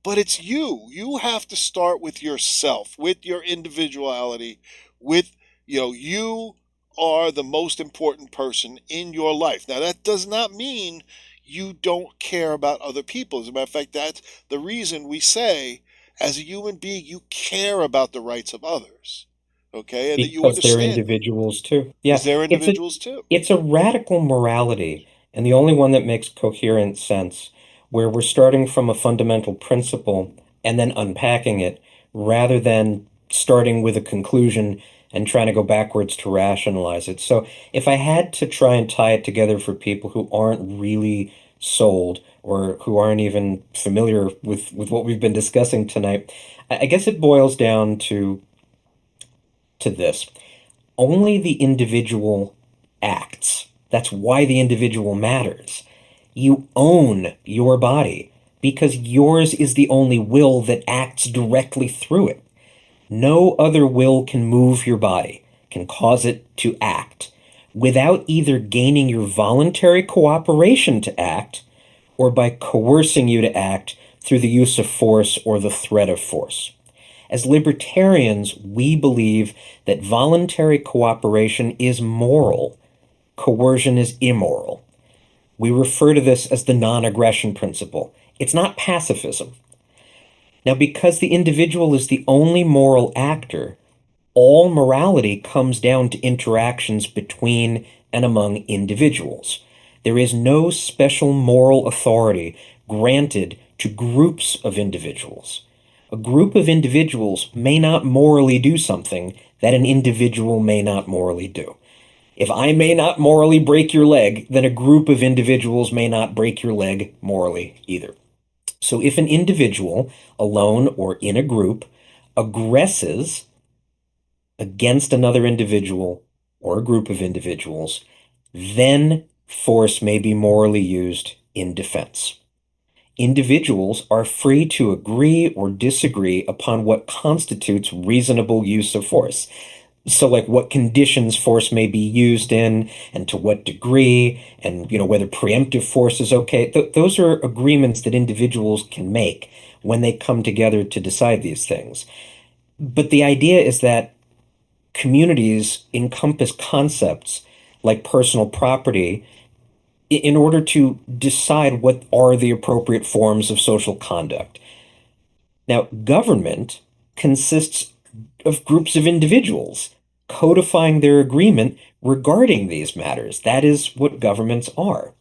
Speaker 3: But it's you. You have to start with yourself, with your individuality, with, you are the most important person in your life. Now, that does not mean you don't care about other people. As a matter of fact, that's the reason we say, as a human being, you care about the rights of others. Okay? And that you
Speaker 2: Because they're
Speaker 3: understand
Speaker 2: individuals too. Yeah,
Speaker 3: because they're
Speaker 2: it's a
Speaker 3: individuals too.
Speaker 2: it's a radical morality, and the only one that makes coherent sense, where we're starting from a fundamental principle and then unpacking it, rather than starting with a conclusion and trying to go backwards to rationalize it. So if I had to try and tie it together for people who aren't really sold or who aren't even familiar with what we've been discussing tonight, I guess it boils down to this. Only the individual acts. That's why the individual matters. You own your body because yours is the only will that acts directly through it. No other will can move your body, can cause it to act, without either gaining your voluntary cooperation to act or by coercing you to act through the use of force or the threat of force. As libertarians, we believe that voluntary cooperation is moral, coercion is immoral. We refer to this as the non-aggression principle. It's not pacifism. Now, because the individual is the only moral actor, all morality comes down to interactions between and among individuals. There is no special moral authority granted to groups of individuals. A group of individuals may not morally do something that an individual may not morally do. If I may not morally break your leg, then a group of individuals may not break your leg morally either. So if an individual, alone or in a group, aggresses against another individual or a group of individuals, then force may be morally used in defense. Individuals are free to agree or disagree upon what constitutes reasonable use of force. So, like what conditions force may be used in and to what degree, and whether preemptive force is okay. Those are agreements that individuals can make when they come together to decide these things. But the idea is that communities encompass concepts like personal property in order to decide what are the appropriate forms of social conduct. Now, government consists of groups of individuals codifying their agreement regarding these matters. That is what governments are.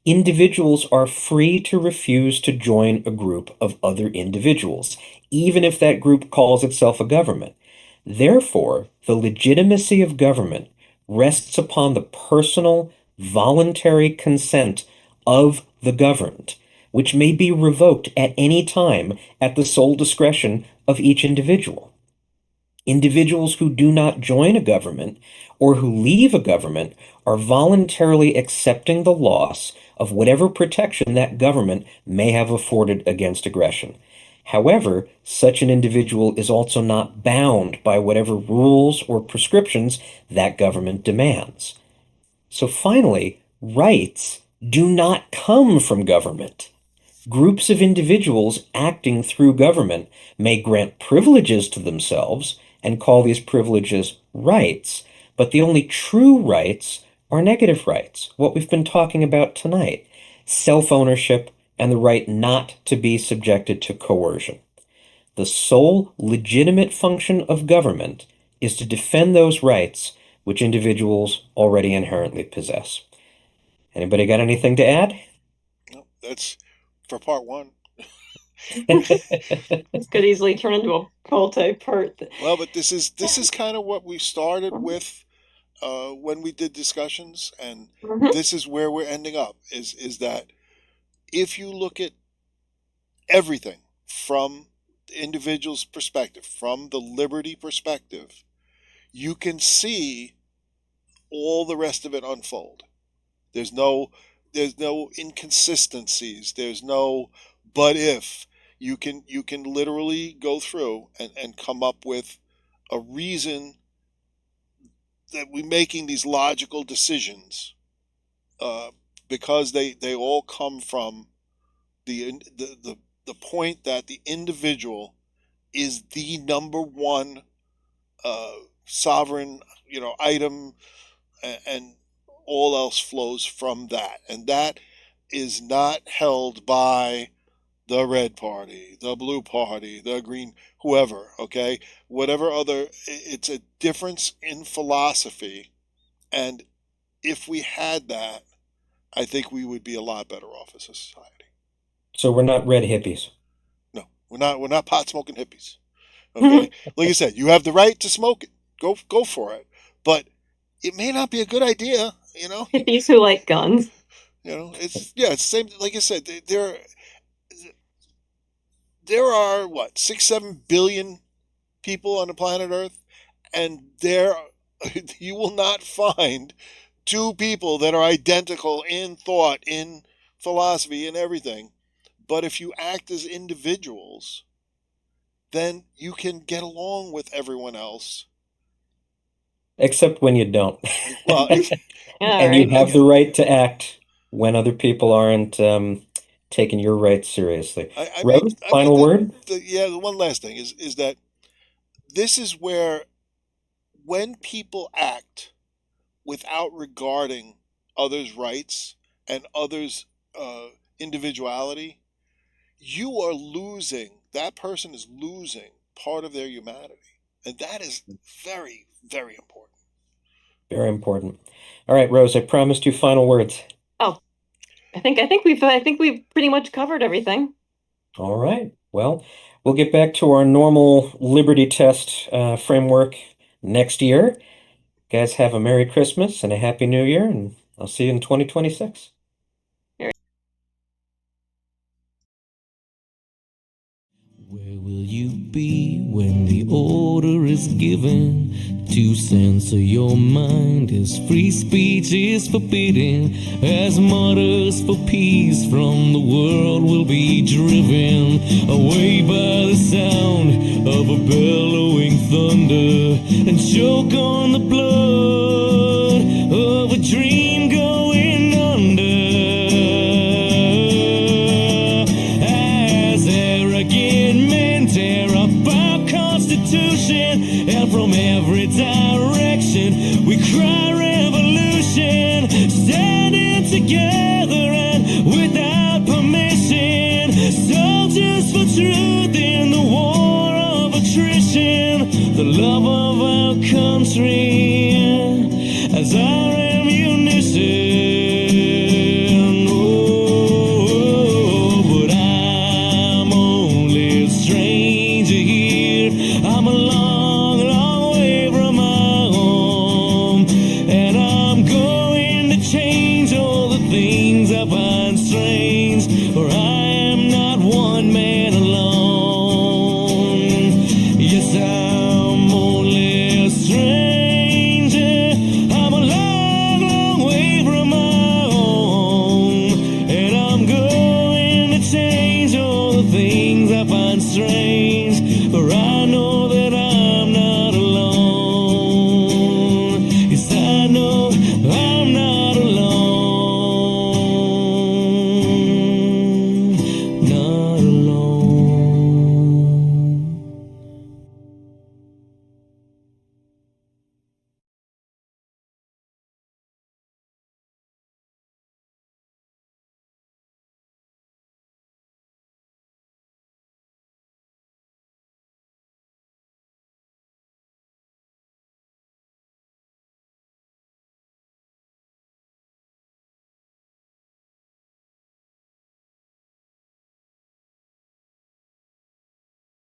Speaker 2: Individuals are free to refuse to join a group of other individuals, even if that group calls itself a government. Therefore, the legitimacy of government rests upon the personal, voluntary consent of the governed, which may be revoked at any time at the sole discretion of each individual. Individuals who do not join a government or who leave a government are voluntarily accepting the loss of whatever protection that government may have afforded against aggression. However, such an individual is also not bound by whatever rules or prescriptions that government demands. So finally, rights do not come from government. Groups of individuals acting through government may grant privileges to themselves and call these privileges rights, but the only true rights are negative rights, what we've been talking about tonight, self-ownership and the right not to be subjected to coercion. The sole legitimate function of government is to defend those rights which individuals already inherently possess. Anybody got anything to add?
Speaker 3: No, that's for part one.
Speaker 4: This could easily turn into a multi-part.
Speaker 3: Well, but this is kind of what we started with when we did discussions, and
Speaker 4: Mhm.
Speaker 3: this is where we're ending up, is that if you look at everything from the individual's perspective, from the liberty perspective, you can see all the rest of it unfold. There's no inconsistencies. There's no but if. You can literally go through and come up with a reason that we're making these logical decisions, because they all come from the point that the individual is the number one sovereign, item, and all else flows from that, and that is not held by the red party, the blue party, the green, whoever. Okay, whatever other. It's a difference in philosophy, and if we had that, I think we would be a lot better off as a society.
Speaker 2: So we're not red hippies.
Speaker 3: No, we're not pot smoking hippies. Okay, like I said, you have the right to smoke it. Go for it, but it may not be a good idea.
Speaker 4: Hippies who like guns.
Speaker 3: It's the same. Like I said, there are what 6-7 billion people on the planet Earth, and you will not find two people that are identical in thought, in philosophy, in everything. But if you act as individuals, then you can get along with everyone else.
Speaker 2: Except when you don't.
Speaker 3: Well,
Speaker 2: And you have the right to act when other people aren't taking your rights seriously. Rose, final word?
Speaker 3: The one last thing is that this is where, when people act without regarding others' rights and others' individuality, that person is losing part of their humanity. And that is very, very important.
Speaker 2: Very important. All right, Rose, I promised you final words.
Speaker 4: Oh, I think we've pretty much covered everything.
Speaker 2: All right. Well, we'll get back to our normal Liberty Test framework next year. Guys, have a Merry Christmas and a Happy New Year, and I'll see you in 2026.
Speaker 1: Where will you be when the order is given to censor your mind as free speech is forbidden, as martyrs for peace from the world will be driven away by the sound of a bellowing thunder and choke on the blood of a dream going under? Tear up our Constitution, and from every direction we cry revolution, standing together and without permission, soldiers for truth in the war of attrition, the love of our country as our ammunition. I'm a long, long way from my home, and I'm going to change all the things I find strange, for I am not one man alone. Yes, I'm only a stranger. I'm a long, long way from my home, and I'm going to change all the things I find strange, for I know that